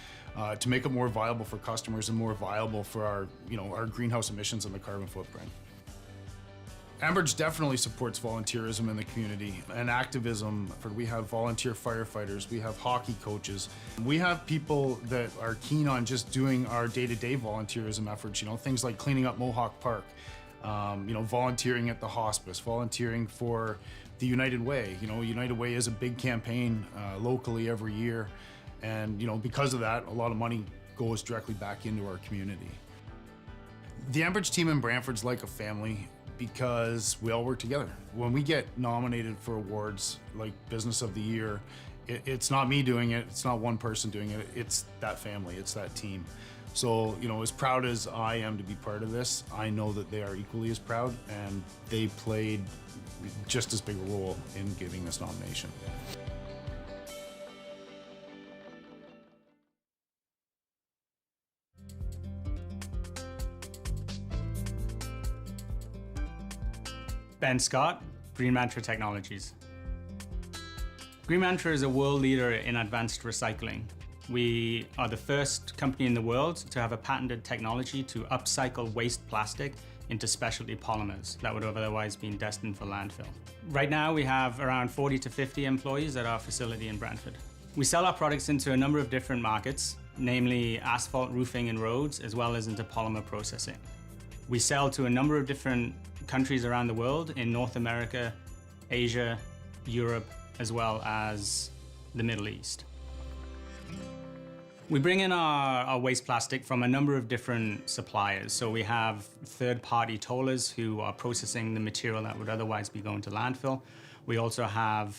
to make it more viable for customers and more viable for our greenhouse emissions and the carbon footprint. Ambridge definitely supports volunteerism in the community and activism. We have volunteer firefighters, we have hockey coaches. We have people that are keen on just doing our day-to-day volunteerism efforts, things like cleaning up Mohawk Park, volunteering at the hospice, volunteering for the United Way. United Way is a big campaign locally every year. And, because of that, a lot of money goes directly back into our community. The Ambridge team in Brantford's like a family because we all work together. When we get nominated for awards like Business of the Year, it's not me doing it, it's not one person doing it, it's that family, it's that team. So, as proud as I am to be part of this, I know that they are equally as proud, and they played just as big a role in giving this nomination. Ben Scott, Green Mantra Technologies. Green Mantra is a world leader in advanced recycling. We are the first company in the world to have a patented technology to upcycle waste plastic into specialty polymers that would have otherwise been destined for landfill. Right now, we have around 40 to 50 employees at our facility in Brantford. We sell our products into a number of different markets, namely asphalt, roofing, and roads, as well as into polymer processing. We sell to a number of different countries around the world in North America, Asia, Europe, as well as the Middle East. We bring in our waste plastic from a number of different suppliers. So we have third-party tollers who are processing the material that would otherwise be going to landfill. We also have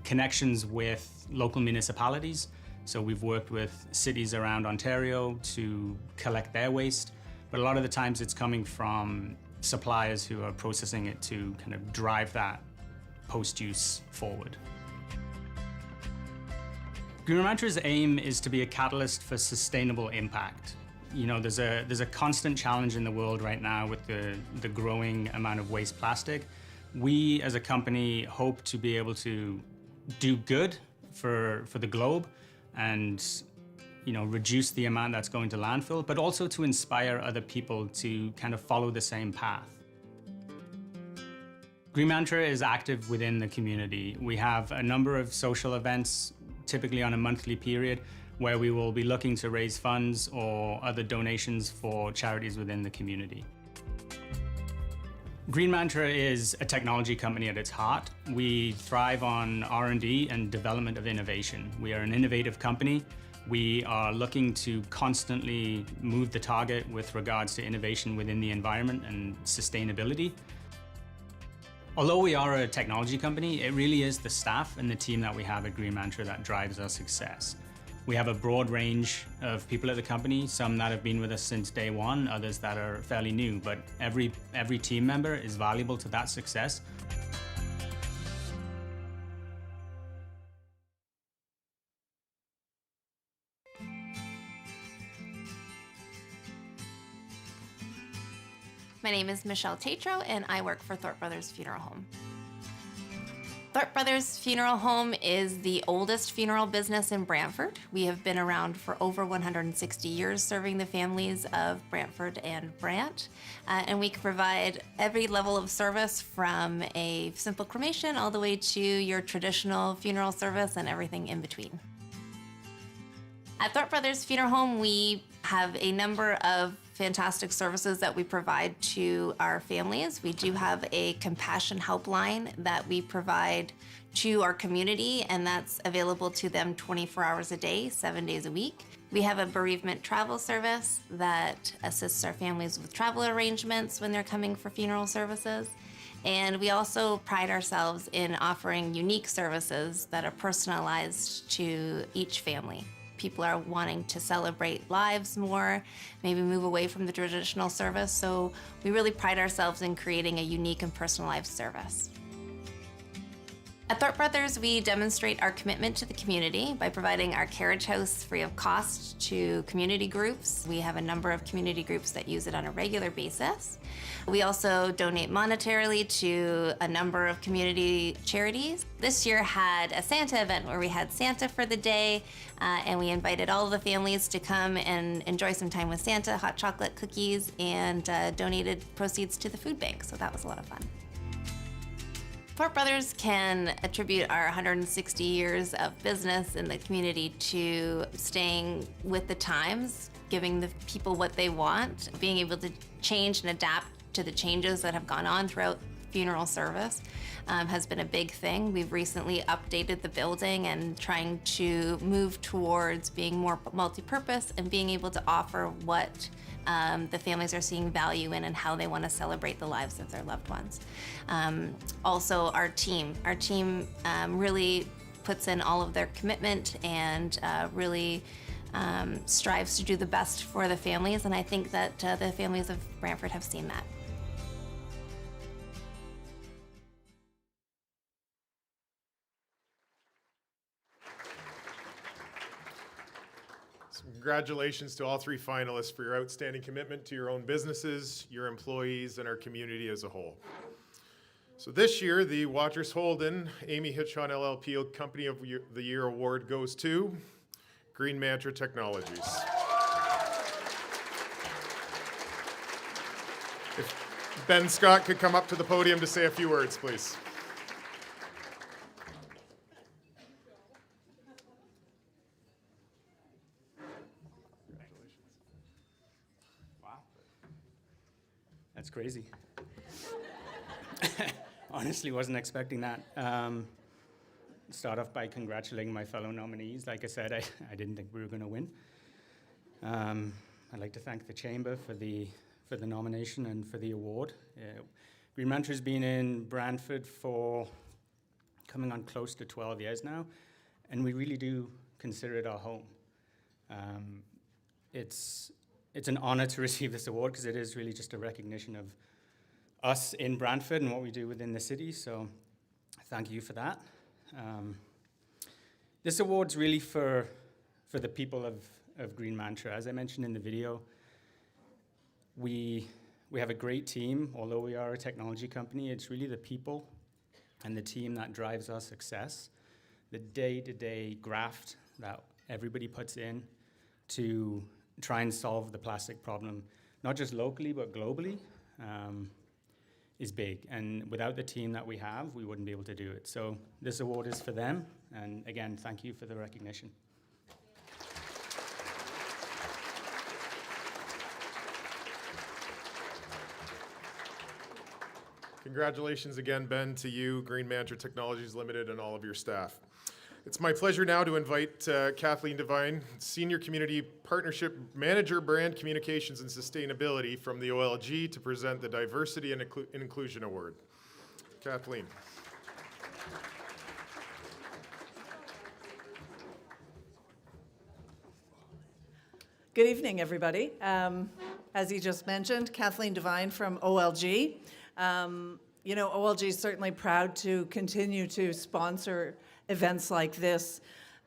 connections with local municipalities. So we've worked with cities around Ontario to collect their waste. But a lot of the times it's coming from suppliers who are processing it to kind of drive that post-use forward. Green Mantra's aim is to be a catalyst for sustainable impact. There's a constant challenge in the world right now with the growing amount of waste plastic. We as a company hope to be able to do good for the globe and reduce the amount that's going to landfill, but also to inspire other people to kind of follow the same path. Green Mantra is active within the community. We have a number of social events, typically on a monthly period, where we will be looking to raise funds or other donations for charities within the community. Green Mantra is a technology company at its heart. We thrive on R&D and development of innovation. We are an innovative company. We are looking to constantly move the target with regards to innovation within the environment and sustainability. Although we are a technology company, it really is the staff and the team that we have at Green Mantra that drives our success. We have a broad range of people at the company, some that have been with us since day one, others that are fairly new, but every team member is valuable to that success. My name is Michelle Teitro, and I work for Thorpe Brothers Funeral Home. Thorpe Brothers Funeral Home is the oldest funeral business in Brantford. We have been around for over 160 years, serving the families of Brantford and Brant. And we can provide every level of service from a simple cremation all the way to your traditional funeral service and everything in between. At Thorpe Brothers Funeral Home, we have a number of fantastic services that we provide to our families. We do have a compassion helpline that we provide to our community, and that's available to them 24 hours a day, 7 days a week. We have a bereavement travel service that assists our families with travel arrangements when they're coming for funeral services. And we also pride ourselves in offering unique services that are personalized to each family. People are wanting to celebrate lives more, maybe move away from the traditional service, so we really pride ourselves in creating a unique and personalized service. At Thorpe Brothers, we demonstrate our commitment to the community by providing our carriage house free of cost to community groups. We have a number of community groups that use it on a regular basis. We also donate monetarily to a number of community charities. This year had a Santa event where we had Santa for the day, and we invited all of the families to come and enjoy some time with Santa, hot chocolate, cookies, and donated proceeds to the food bank, so that was a lot of fun. Thorpe Brothers can attribute our 160 years of business in the community to staying with the times, giving the people what they want, being able to change and adapt to the changes that have gone on throughout funeral service has been a big thing. We've recently updated the building and trying to move towards being more multi-purpose and being able to offer what the families are seeing value in and how they want to celebrate the lives of their loved ones. Also, our team really puts in all of their commitment and really strives to do the best for the families, and I think that the families of Brantford have seen that. Congratulations to all three finalists for your outstanding commitment to your own businesses, your employees, and our community as a whole. So this year, the Watchers Holden Amy Hitchon LLP Company of the Year Award goes to Green Mantra Technologies. If Ben Scott could come up to the podium to say a few words, please. That's crazy. Honestly, wasn't expecting that. Start off by congratulating my fellow nominees. Like I said, I didn't think we were going to win. I'd like to thank the Chamber for the nomination and for the award. Green Mantra's been in Brantford for coming on close to 12 years now, and we really do consider it our home. It's an honor to receive this award because it is really just a recognition of us in Brantford and what we do within the city, so thank you for that. This award's really for the people of Green Mantra. As I mentioned in the video, we have a great team. Although we are a technology company, it's really the people and the team that drives our success. The day-to-day graft that everybody puts in to try and solve the plastic problem, not just locally, but globally, is big. And without the team that we have, we wouldn't be able to do it. So this award is for them. And again, thank you for the recognition. Congratulations again, Ben, to you, Green Mantra Technologies Limited, and all of your staff. It's my pleasure now to invite Kathleen Devine, Senior Community Partnership Manager, Brand Communications and Sustainability from the OLG, to present the Diversity and Inclusion Award. Kathleen. Good evening, everybody. As he just mentioned, Kathleen Devine from OLG. OLG is certainly proud to continue to sponsor events like this,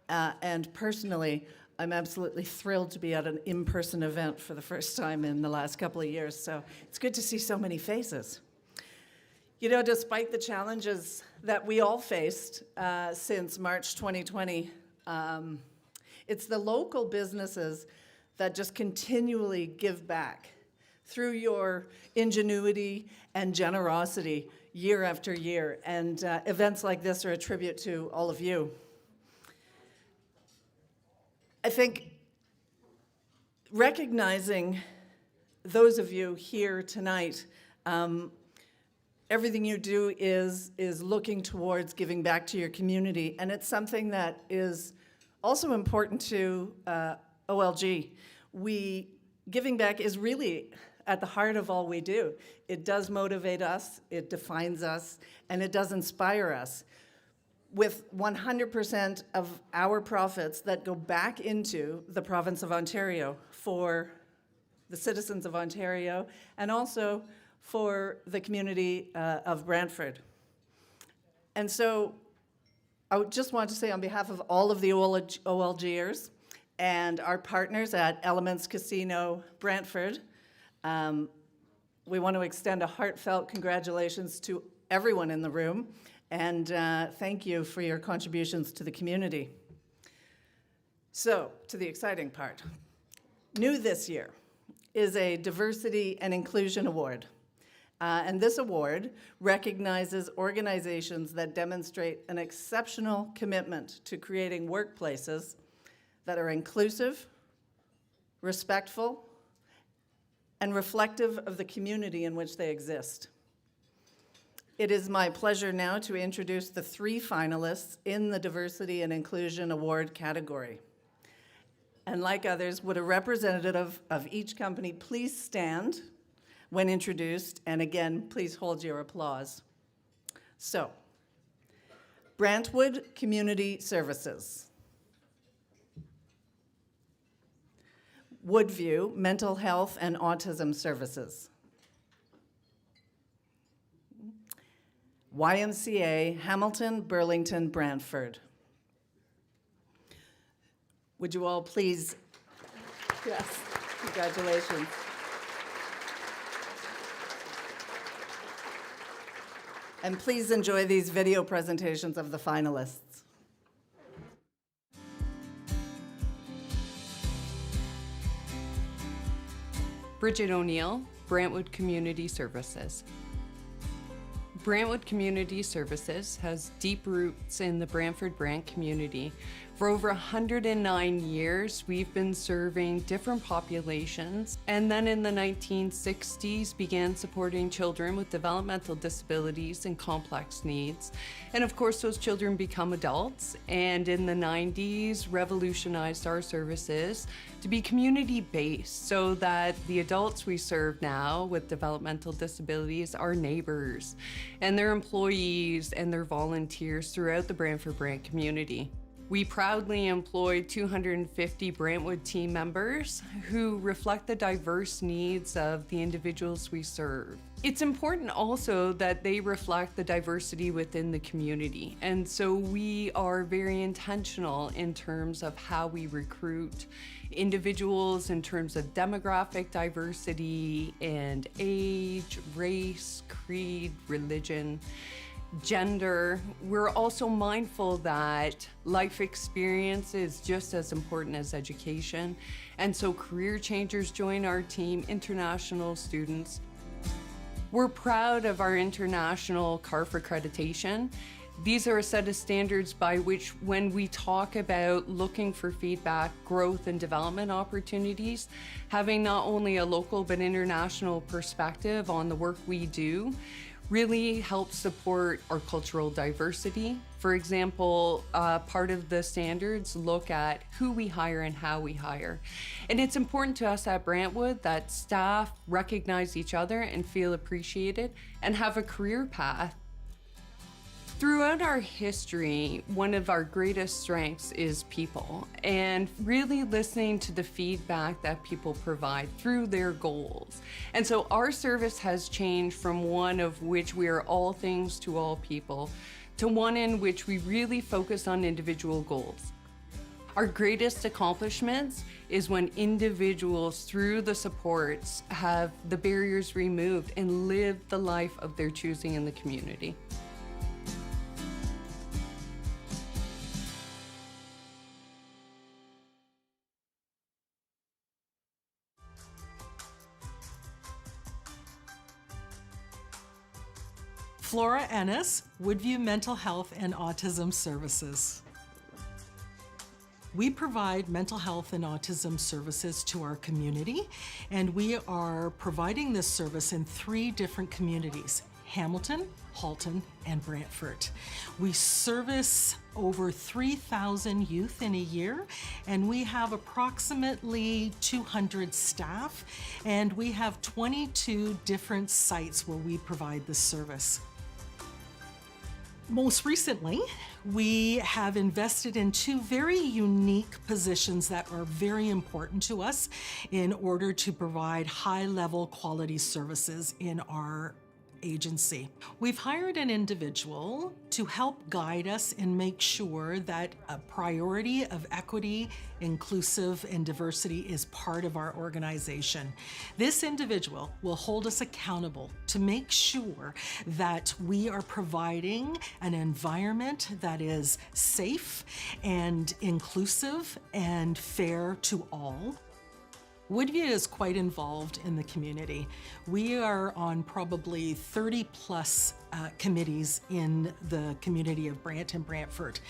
and personally, I'm absolutely thrilled to be at an in-person event for the first time in the last couple of years, so it's good to see so many faces. Despite the challenges that we all faced since March 2020, it's the local businesses that just continually give back through your ingenuity and generosity year after year, and events like this are a tribute to all of you. I think recognizing those of you here tonight, everything you do is looking towards giving back to your community, and it's something that is also important to OLG. Giving back is really at the heart of all we do. It does motivate us, it defines us, and it does inspire us. With 100% of our profits that go back into the province of Ontario for the citizens of Ontario and also for the community of Brantford. And so I just want to say on behalf of all of the OLGers and our partners at Elements Casino Brantford, we want to extend a heartfelt congratulations to everyone in the room, and thank you for your contributions to the community. So, to the exciting part. New this year is a Diversity and Inclusion Award. And this award recognizes organizations that demonstrate an exceptional commitment to creating workplaces that are inclusive, respectful, and reflective of the community in which they exist. It is my pleasure now to introduce the 3 finalists in the Diversity and Inclusion Award category. And like others, would a representative of each company please stand when introduced, and again, please hold your applause. So, Brantwood Community Services. Woodview Mental Health and Autism Services. YMCA Hamilton, Burlington, Brantford. Would you all please, yes, congratulations. And please enjoy these video presentations of the finalists. Bridget O'Neill, Brantwood Community Services. Brantwood Community Services has deep roots in the Brantford Brant community. For over 109 years, we've been serving different populations, and then in the 1960s began supporting children with developmental disabilities and complex needs. And of course, those children become adults, and in the 90s revolutionized our services to be community-based so that the adults we serve now with developmental disabilities are neighbors, and their employees and their volunteers throughout the Brantford Brant community. We proudly employ 250 Brantwood team members who reflect the diverse needs of the individuals we serve. It's important also that they reflect the diversity within the community, and so we are very intentional in terms of how we recruit individuals in terms of demographic diversity and age, race, creed, religion, gender. We're also mindful that life experience is just as important as education, and so career changers join our team, international students. We're proud of our international CARF accreditation. These are a set of standards by which, when we talk about looking for feedback, growth, and development opportunities, having not only a local but international perspective on the work we do really helps support our cultural diversity. For example, part of the standards look at who we hire and how we hire. And it's important to us at Brantwood that staff recognize each other and feel appreciated and have a career path. Throughout our history, one of our greatest strengths is people, and really listening to the feedback that people provide through their goals. And so our service has changed from one of which we are all things to all people to one in which we really focus on individual goals. Our greatest accomplishments is when individuals, through the supports, have the barriers removed and live the life of their choosing in the community. Flora Ennis, Woodview Mental Health and Autism Services. We provide mental health and autism services to our community, and we are providing this service in 3 different communities: Hamilton, Halton, and Brantford. We service over 3,000 youth in a year, and we have approximately 200 staff, and we have 22 different sites where we provide this service. Most recently, we have invested in 2 very unique positions that are very important to us in order to provide high-level quality services in our agency. We've hired an individual to help guide us and make sure that a priority of equity, inclusive, and diversity is part of our organization. This individual will hold us accountable to make sure that we are providing an environment that is safe and inclusive and fair to all. Woodview is quite involved in the community. We are on probably 30 plus committees in the community of Brant and Brantford.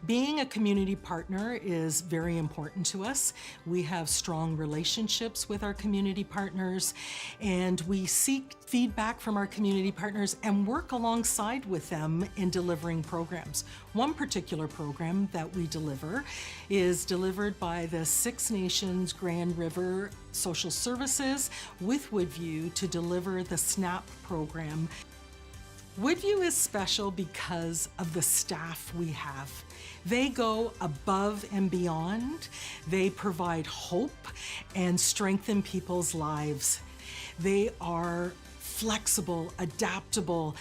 Being a community partner is very important to us. We have strong relationships with our community partners, and we seek feedback from our community partners and work alongside with them in delivering programs. One particular program that we deliver is delivered by the Six Nations Grand River Social Services with Woodview to deliver the SNAP program. Woodview is special because of the staff we have. They go above and beyond. They provide hope and strengthen people's lives. They are flexible, adaptable,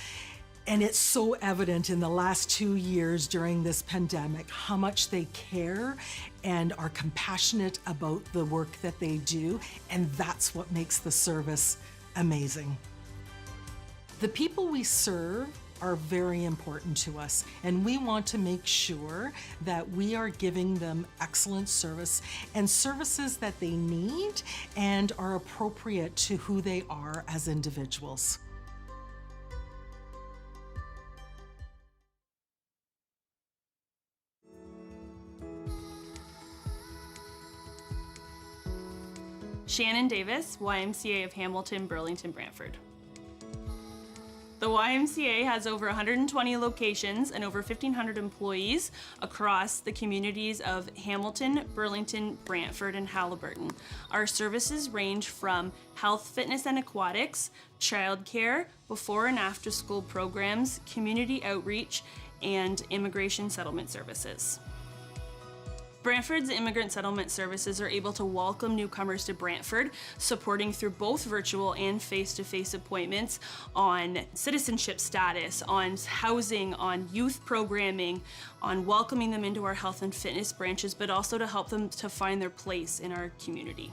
and it's so evident in the last 2 years during this pandemic how much they care and are compassionate about the work that they do, and that's what makes the service amazing. The people we serve are very important to us, and we want to make sure that we are giving them excellent service and services that they need and are appropriate to who they are as individuals. Shannon Davis, YMCA of Hamilton, Burlington, Brantford. The YMCA has over 120 locations and over 1,500 employees across the communities of Hamilton, Burlington, Brantford, and Haliburton. Our services range from health, fitness, and aquatics, childcare, before and after school programs, community outreach, and immigration settlement services. Brantford's Immigrant Settlement Services are able to welcome newcomers to Brantford, supporting through both virtual and face-to-face appointments on citizenship status, on housing, on youth programming, on welcoming them into our health and fitness branches, but also to help them to find their place in our community.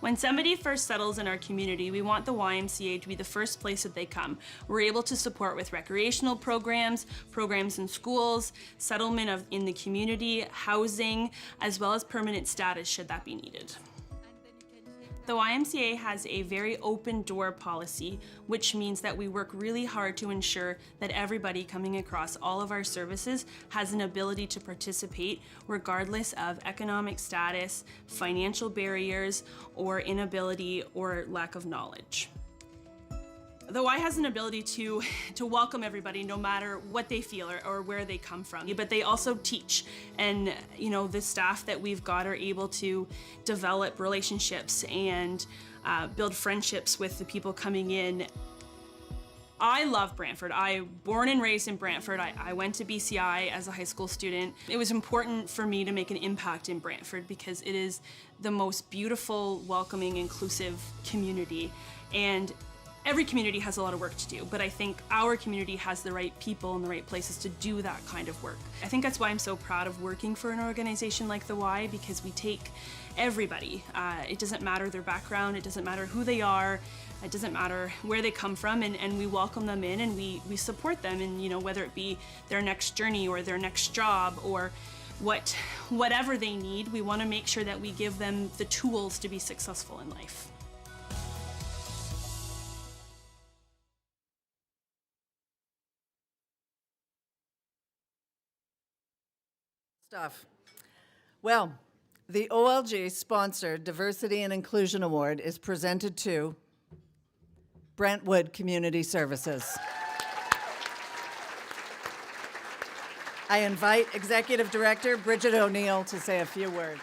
When somebody first settles in our community, we want the YMCA to be the first place that they come. We're able to support with recreational programs, programs in schools, settlement in the community, housing, as well as permanent status should that be needed. The YMCA has a very open door policy, which means that we work really hard to ensure that everybody coming across all of our services has an ability to participate regardless of economic status, financial barriers, or inability or lack of knowledge. The Y has an ability to welcome everybody no matter what they feel or where they come from, but they also teach. And the staff that we've got are able to develop relationships and build friendships with the people coming in. I love Brantford. I born and raised in Brantford. I went to BCI as a high school student. It was important for me to make an impact in Brantford because it is the most beautiful, welcoming, inclusive community. And every community has a lot of work to do, but I think our community has the right people in the right places to do that kind of work. I think that's why I'm so proud of working for an organization like the Y, because we take everybody. It doesn't matter their background, it doesn't matter who they are, it doesn't matter where they come from, and we welcome them in and we support them in, whether it be their next journey or their next job or whatever they need. We want to make sure that we give them the tools to be successful in life. Stuff. Well, the OLG-sponsored Diversity and Inclusion Award is presented to Brentwood Community Services. I invite Executive Director Bridget O'Neill to say a few words.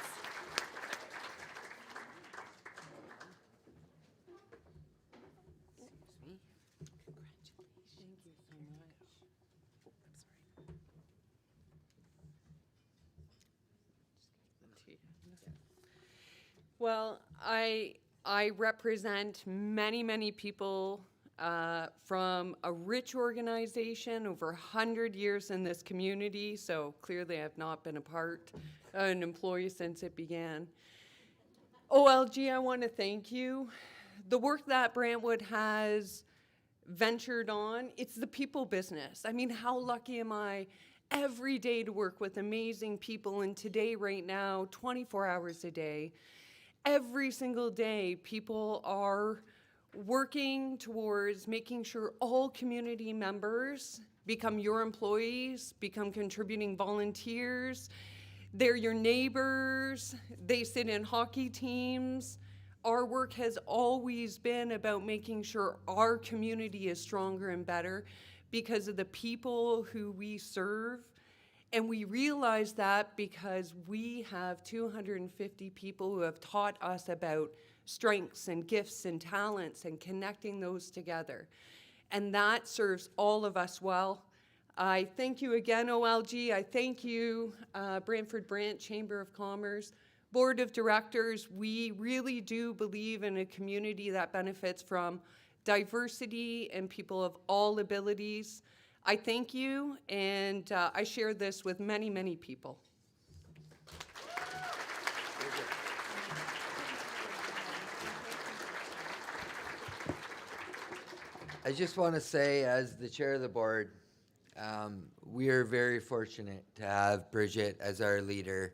Well, I represent many people from a rich organization, over 100 years in this community, so clearly I've not been an employee since it began. OLG, I want to thank you. The work that Brantwood has ventured on, it's the people business. I mean, how lucky am I every day to work with amazing people, and today, right now, 24 hours a day. Every single day, people are working towards making sure all community members become your employees, become contributing volunteers. They're your neighbors. They sit in hockey teams. Our work has always been about making sure our community is stronger and better because of the people who we serve. And we realize that because we have 250 people who have taught us about strengths and gifts and talents and connecting those together. And that serves all of us well. I thank you again, OLG. I thank you, Brantford Brant Chamber of Commerce, Board of Directors. We really do believe in a community that benefits from diversity and people of all abilities. I thank you, and I share this with many, many people. I just want to say, as the chair of the board, we are very fortunate to have Bridget as our leader.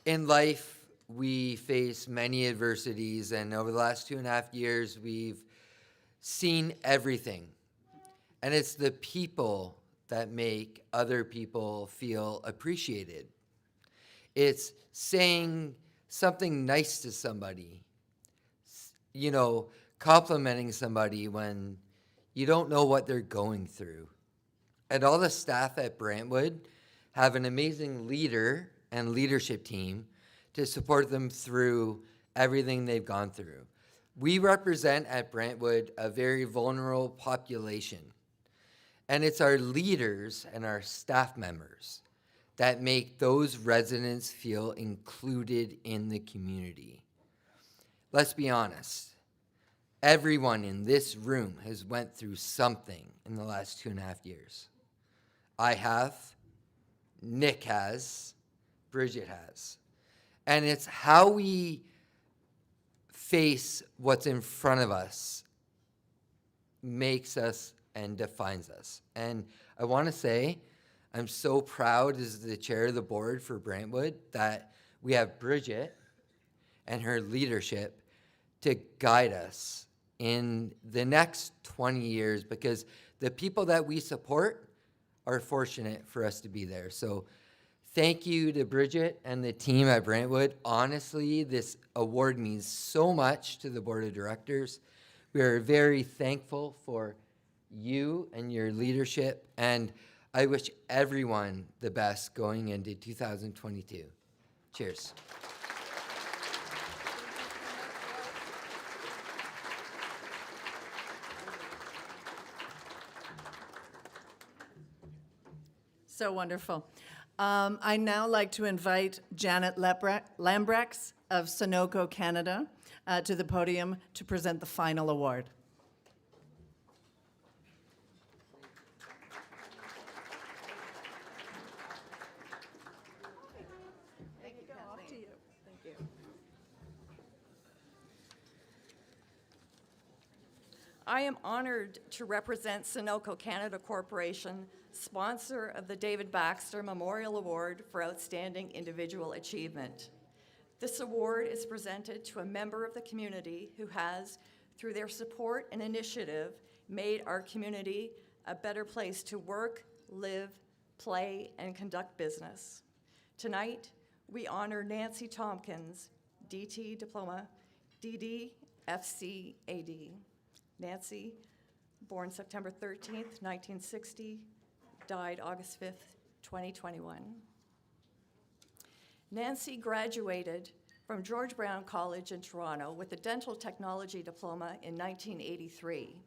In life, we face many adversities, and over the last 2.5 years, we've seen everything. And it's the people that make other people feel appreciated. It's saying something nice to somebody, you know, complimenting somebody when you don't know what they're going through. And all the staff at Brantwood have an amazing leader and leadership team to support them through everything they've gone through. We represent at Brantwood a very vulnerable population. And it's our leaders and our staff members that make those residents feel included in the community. Let's be honest. Everyone in this room has went through something in the last 2.5 years. I have, Nick has, Bridget has. And it's how we face what's in front of us makes us and defines us. And I want to say, I'm so proud as the chair of the board for Brantwood that we have Bridget and her leadership to guide us in the next 20 years, because the people that we support are fortunate for us to be there. So thank you to Bridget and the team at Brantwood. Honestly, this award means so much to the board of directors. We are very thankful for you and your leadership, and I wish everyone the best going into 2022. Cheers. So wonderful. I now like to invite Janet Lambrex of Sunoco, Canada, to the podium to present the final award. I am honored to represent Sunoco Canada Corporation, sponsor of the David Baxter Memorial Award for Outstanding Individual Achievement. This award is presented to a member of the community who has, through their support and initiative, made our community a better place to work, live, play, and conduct business. Tonight, we honor Nancy Tompkins, DT Diploma, DD, FC, AD. Nancy, born September 13th, 1960, died August 5th, 2021. Nancy graduated from George Brown College in Toronto with a dental technology diploma in 1983.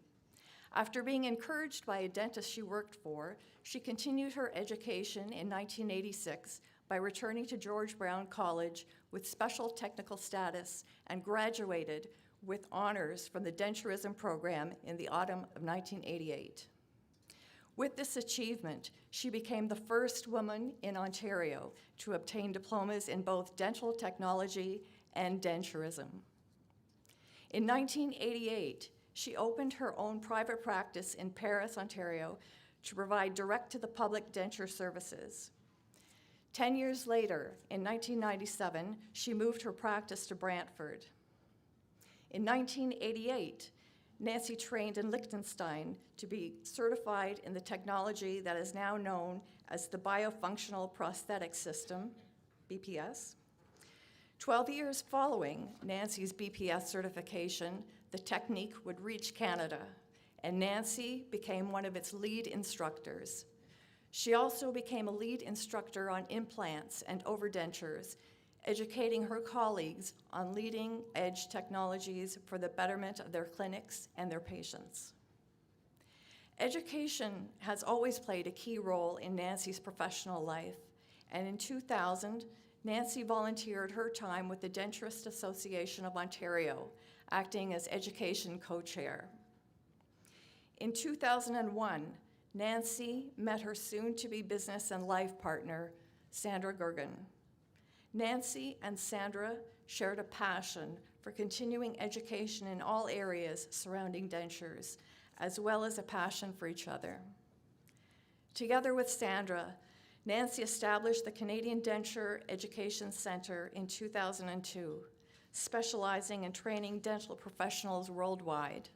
After being encouraged by a dentist she worked for, she continued her education in 1986 by returning to George Brown College with special technical status and graduated with honors from the denturism program in the autumn of 1988. With this achievement, she became the first woman in Ontario to obtain diplomas in both dental technology and denturism. In 1988, she opened her own private practice in Paris, Ontario, to provide direct-to-the-public denture services. 10 years later, in 1997, she moved her practice to Brantford. In 1988, Nancy trained in Liechtenstein to be certified in the technology that is now known as the Biofunctional Prosthetic System, BPS. 12 years following Nancy's BPS certification, the technique would reach Canada, and Nancy became one of its lead instructors. She also became a lead instructor on implants and overdentures, educating her colleagues on leading-edge technologies for the betterment of their clinics and their patients. Education has always played a key role in Nancy's professional life, and in 2000, Nancy volunteered her time with the Denturist Association of Ontario, acting as education co-chair. In 2001, Nancy met her soon-to-be business and life partner, Sandra Jurgen. Nancy and Sandra shared a passion for continuing education in all areas surrounding dentures, as well as a passion for each other. Together with Sandra, Nancy established the Canadian Denture Education Centre in 2002, specializing in training dental professionals worldwide.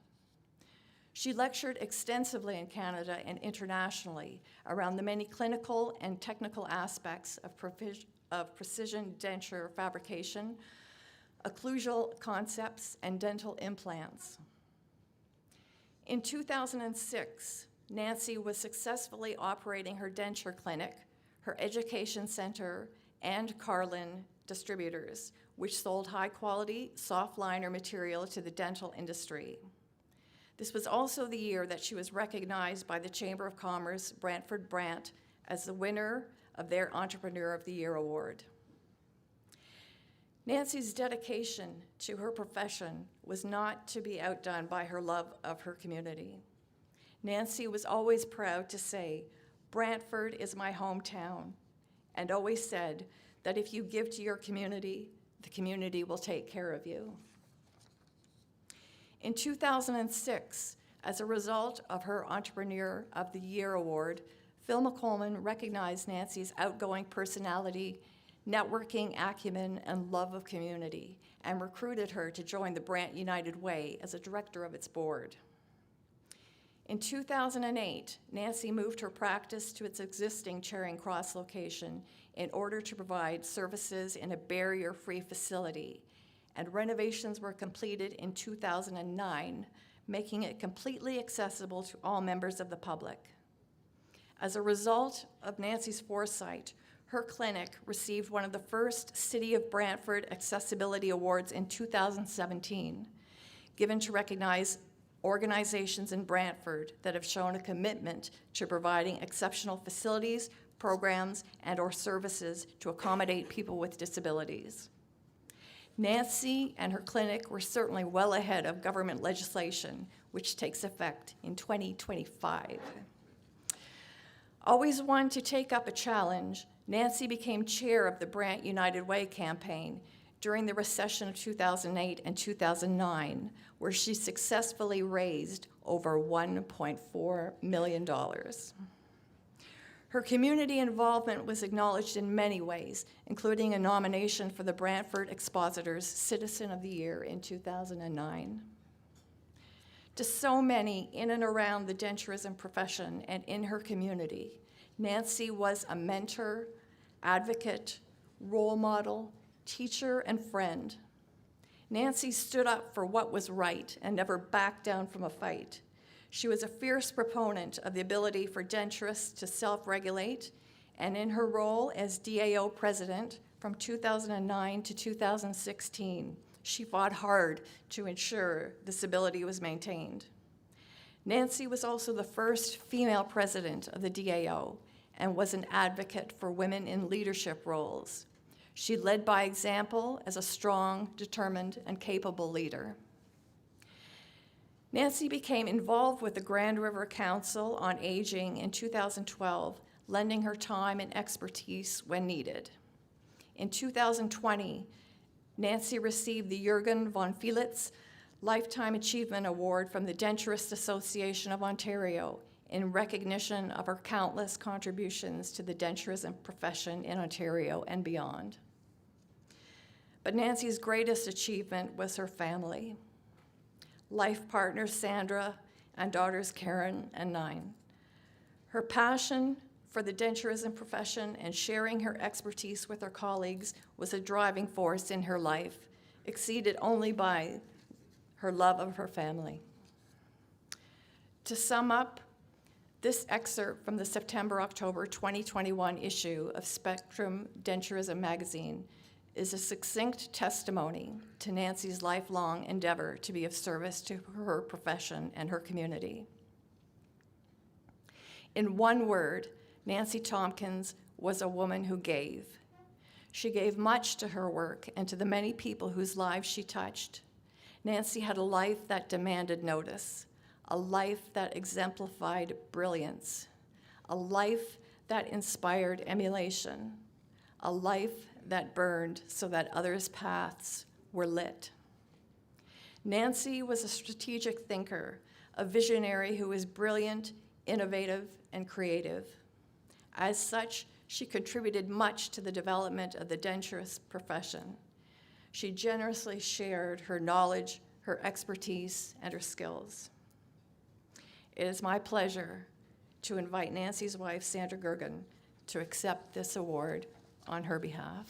She lectured extensively in Canada and internationally around the many clinical and technical aspects of precision denture fabrication, occlusal concepts, and dental implants. In 2006, Nancy was successfully operating her denture clinic, her education center, and Carlin distributors, which sold high-quality soft liner material to the dental industry. This was also the year that she was recognized by the Chamber of Commerce Brantford Brant as the winner of their Entrepreneur of the Year award. Nancy's dedication to her profession was not to be outdone by her love of her community. Nancy was always proud to say, "Brantford is my hometown," and always said that if you give to your community, the community will take care of you. In 2006, as a result of her Entrepreneur of the Year award, Phil McColman recognized Nancy's outgoing personality, networking acumen, and love of community, and recruited her to join the Brant United Way as a director of its board. In 2008, Nancy moved her practice to its existing Charing Cross location in order to provide services in a barrier-free facility, and renovations were completed in 2009, making it completely accessible to all members of the public. As a result of Nancy's foresight, her clinic received one of the first City of Brantford Accessibility Awards in 2017, given to recognize organizations in Brantford that have shown a commitment to providing exceptional facilities, programs, and/or services to accommodate people with disabilities. Nancy and her clinic were certainly well ahead of government legislation, which takes effect in 2025. Always one to take up a challenge, Nancy became chair of the Brant United Way campaign during the recession of 2008 and 2009, where she successfully raised over $1.4 million. Her community involvement was acknowledged in many ways, including a nomination for the Brantford Expositors Citizen of the Year in 2009. To so many in and around the denturism profession and in her community, Nancy was a mentor, advocate, role model, teacher, and friend. Nancy stood up for what was right and never backed down from a fight. She was a fierce proponent of the ability for denturists to self-regulate, and in her role as DAO president from 2009 to 2016, she fought hard to ensure this ability was maintained. Nancy was also the first female president of the DAO and was an advocate for women in leadership roles. She led by example as a strong, determined, and capable leader. Nancy became involved with the Grand River Council on Aging in 2012, lending her time and expertise when needed. In 2020, Nancy received the Jurgen von Felix Lifetime Achievement Award from the Denturist Association of Ontario in recognition of her countless contributions to the denturism profession in Ontario and beyond. But Nancy's greatest achievement was her family. Life partners Sandra and daughters Karen and Nine. Her passion for the denturism profession and sharing her expertise with her colleagues was a driving force in her life, exceeded only by her love of her family. To sum up, this excerpt from the September-October 2021 issue of Spectrum Denturism magazine is a succinct testimony to Nancy's lifelong endeavor to be of service to her profession and her community. In one word, Nancy Tompkins was a woman who gave. She gave much to her work and to the many people whose lives she touched. Nancy had a life that demanded notice, a life that exemplified brilliance, a life that inspired emulation, a life that burned so that others' paths were lit. Nancy was a strategic thinker, a visionary who was brilliant, innovative, and creative. As such, she contributed much to the development of the denturist profession. She generously shared her knowledge, her expertise, and her skills. It is my pleasure to invite Nancy's wife, Sandra Jurgen, to accept this award on her behalf.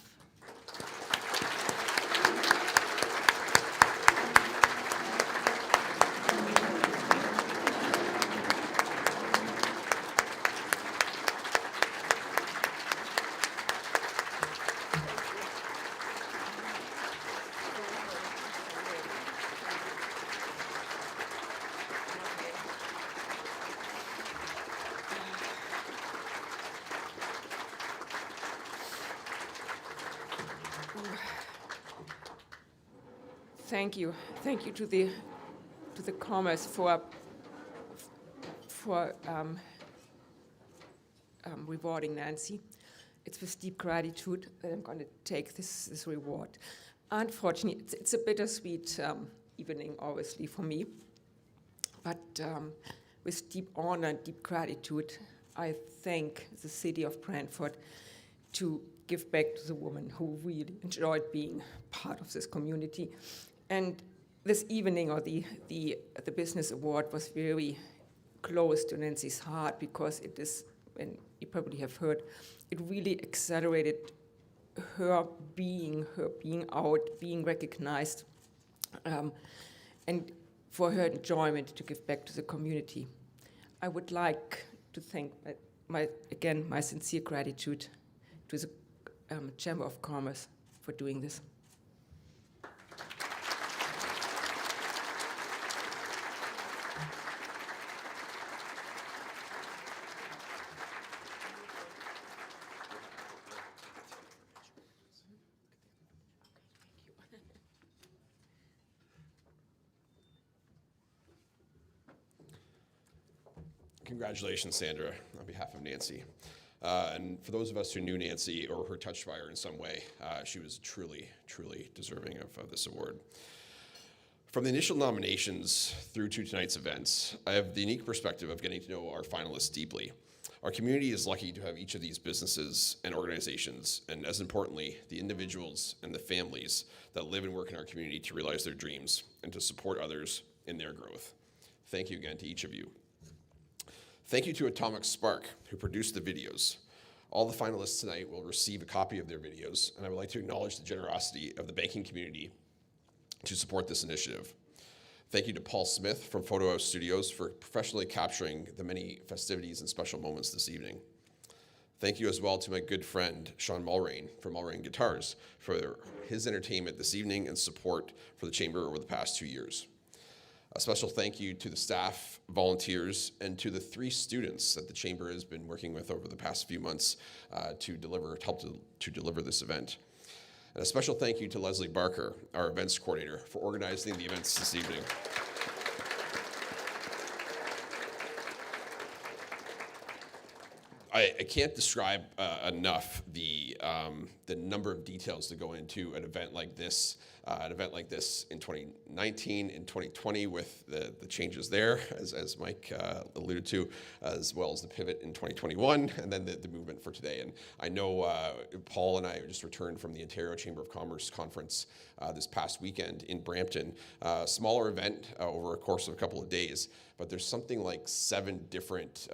Thank you to the Commerce for rewarding Nancy. It's with deep gratitude that I'm going to take this reward. Unfortunately, it's a bittersweet evening, obviously, for me. But with deep honor and deep gratitude, I thank the city of Brantford to give back to the woman who really enjoyed being part of this community. And this evening, or the Business Award, was very close to Nancy's heart because it is, and you probably have heard, it really accelerated her being out, being recognized, and for her enjoyment to give back to the community. I would like to thank my sincere gratitude to the Chamber of Commerce for doing this. Congratulations, Sandra, on behalf of Nancy. And for those of us who knew Nancy or were touched by her in some way, she was truly, truly deserving of this award. From the initial nominations through to tonight's events, I have the unique perspective of getting to know our finalists deeply. Our community is lucky to have each of these businesses and organizations, and as importantly, the individuals and the families that live and work in our community to realize their dreams and to support others in their growth. Thank you again to each of you. Thank you to Atomic Spark, who produced the videos. All the finalists tonight will receive a copy of their videos, and I would like to acknowledge the generosity of the banking community to support this initiative. Thank you to Paul Smith from Photo House Studios for professionally capturing the many festivities and special moments this evening. Thank you as well to my good friend, Sean Mulrain from Mulrain Guitars for his entertainment this evening and support for the Chamber over the past 2 years. A special thank you to the staff, volunteers, and to the 3 students that the Chamber has been working with over the past few months to help deliver this event. And a special thank you to Leslie Barker, our events coordinator, for organizing the events this evening. I can't describe enough the number of details that go into an event like this. An event like this in 2019, in 2020 with the changes there, as Mike alluded to, as well as the pivot in 2021, and then the movement for today. And I know Paul and I just returned from the Ontario Chamber of Commerce conference this past weekend in Brampton. Smaller event over a course of a couple of days, but there's something like 7 different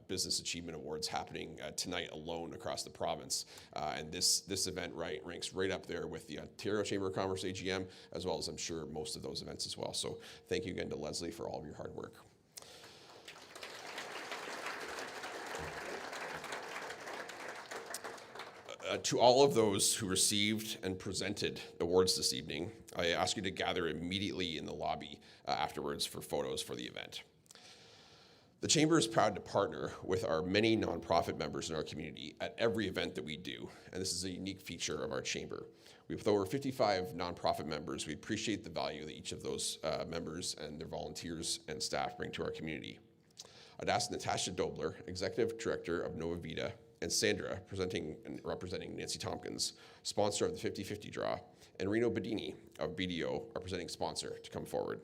business achievement awards happening tonight alone across the province. And this event ranks right up there with the Ontario Chamber of Commerce AGM, as well as I'm sure most of those events as well. So thank you again to Leslie for all of your hard work. To all of those who received and presented awards this evening, I ask you to gather immediately in the lobby afterwards for photos for the event. The Chamber is proud to partner with our many nonprofit members in our community at every event that we do, and this is a unique feature of our Chamber. With over 55 nonprofit members, we appreciate the value that each of those members and their volunteers and staff bring to our community. I'd ask Natasha Dobler, Executive Director of Nova Vita, and Sandra, presenting and representing Nancy Tompkins, sponsor of the 50/50 draw, and Reno Bedini of BDO, our presenting sponsor, to come forward.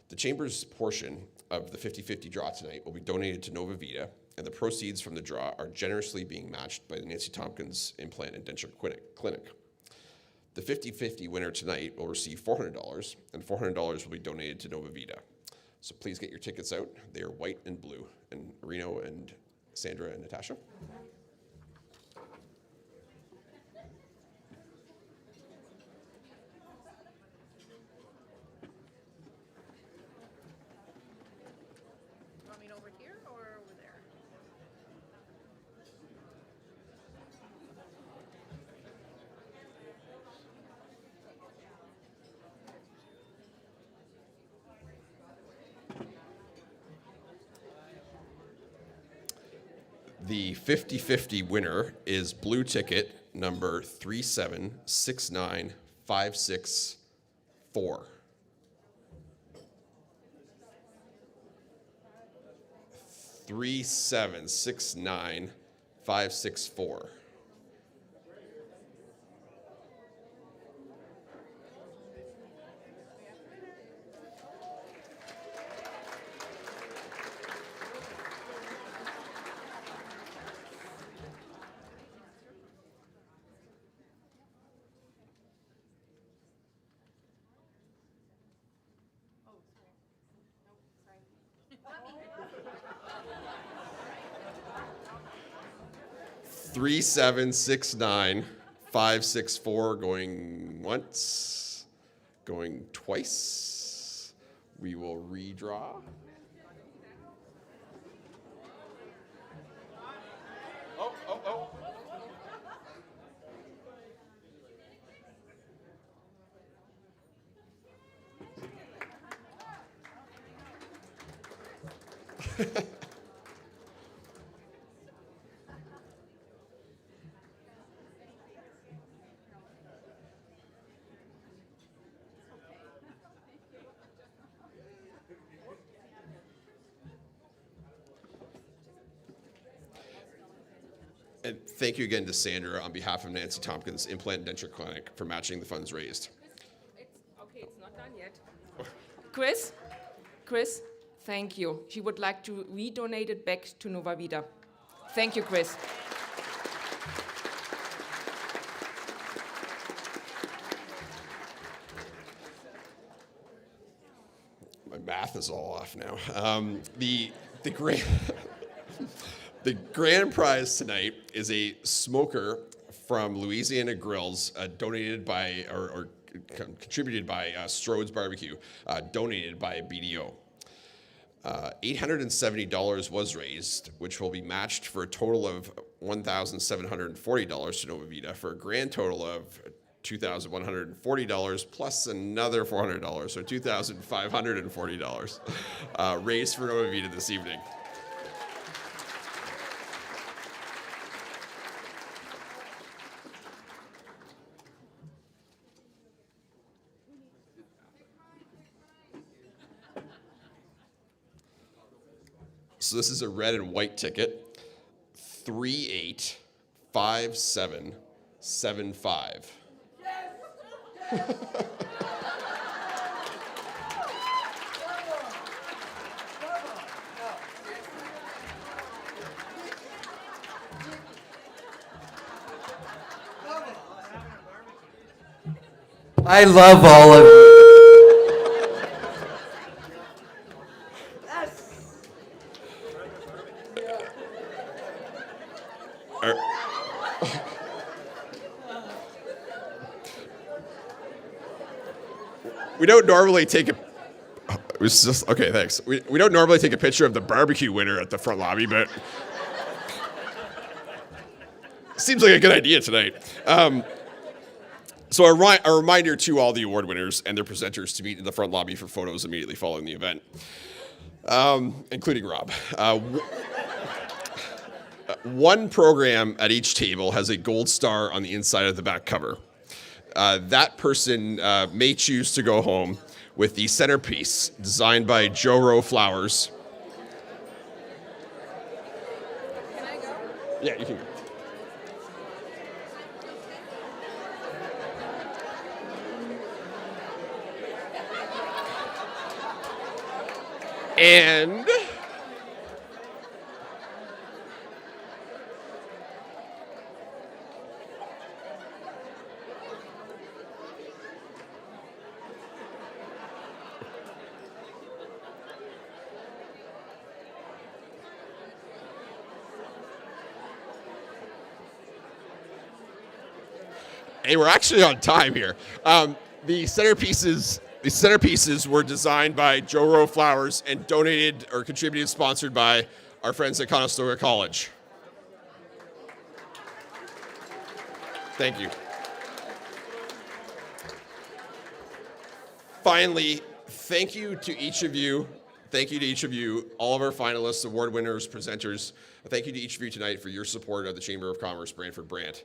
The Chamber's portion of the 50/50 draw tonight will be donated to Nova Vita, and the proceeds from the draw are generously being matched by the Nancy Tompkins Implant and Denture Clinic. The 50/50 winner tonight will receive $400, and $400 will be donated to Nova Vita. So please get your tickets out. They are white and blue. And Reno and Sandra and Natasha. Want me over here or over there? The 50/50 winner is blue ticket number 3769564. 3769564. Three, 7, 6, 9, 5, 6, 4, going once, going twice. We will redraw. Oh, oh, oh. And thank you again to Sandra on behalf of Nancy Tompkins Implant and Denture Clinic for matching the funds raised. Okay, it's not done yet. Chris, thank you. She would like to redonate it back to Nova Vita. Thank you, Chris. My math is all off now. The grand the grand prize tonight is a smoker from Louisiana Grills, donated by or contributed by Strode's Barbecue, donated by BDO. $870 was raised, which will be matched for a total of $1,740 to Nova Vita, for a grand total of $2,140 plus another $400, so $2,540 raised for Nova Vita this evening. So this is a red and white ticket, 385775. I love all of you. We don't normally take a. It was just okay. Thanks. We don't normally take a picture of the barbecue winner at the front lobby, but seems like a good idea tonight. So a reminder to all the award winners and their presenters to meet in the front lobby for photos immediately following the event, including Rob. One program at each table has a gold star on the inside of the back cover. That person may choose to go home with the centerpiece designed by Joro Flowers. Can I go? Yeah, you can go. And hey, we're actually on time here. The centerpieces were designed by Joro Flowers and donated or contributed, sponsored by our friends at Conestoga College. Thank you. Finally, thank you to each of you. Thank you to each of you, all of our finalists, award winners, presenters. Thank you to each of you tonight for your support of the Chamber of Commerce, Brantford Brant.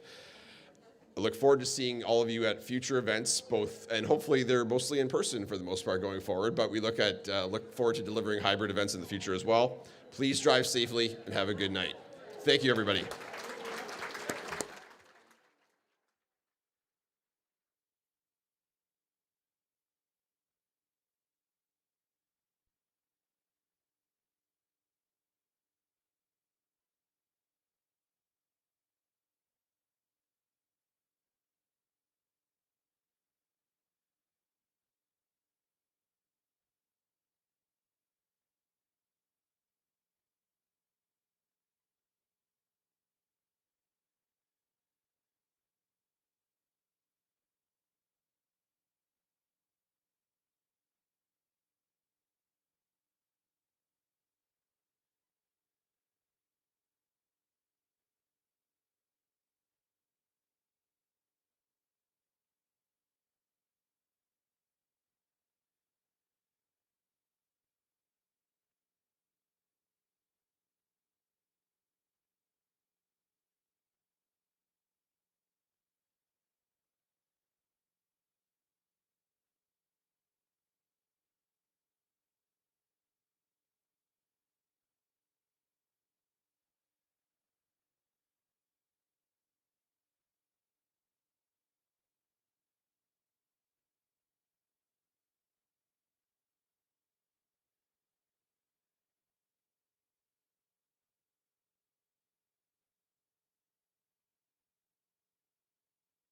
I look forward to seeing all of you at future events, both, and hopefully they're mostly in person for the most part going forward, but we look forward to delivering hybrid events in the future as well. Please drive safely and have a good night. Thank you, everybody.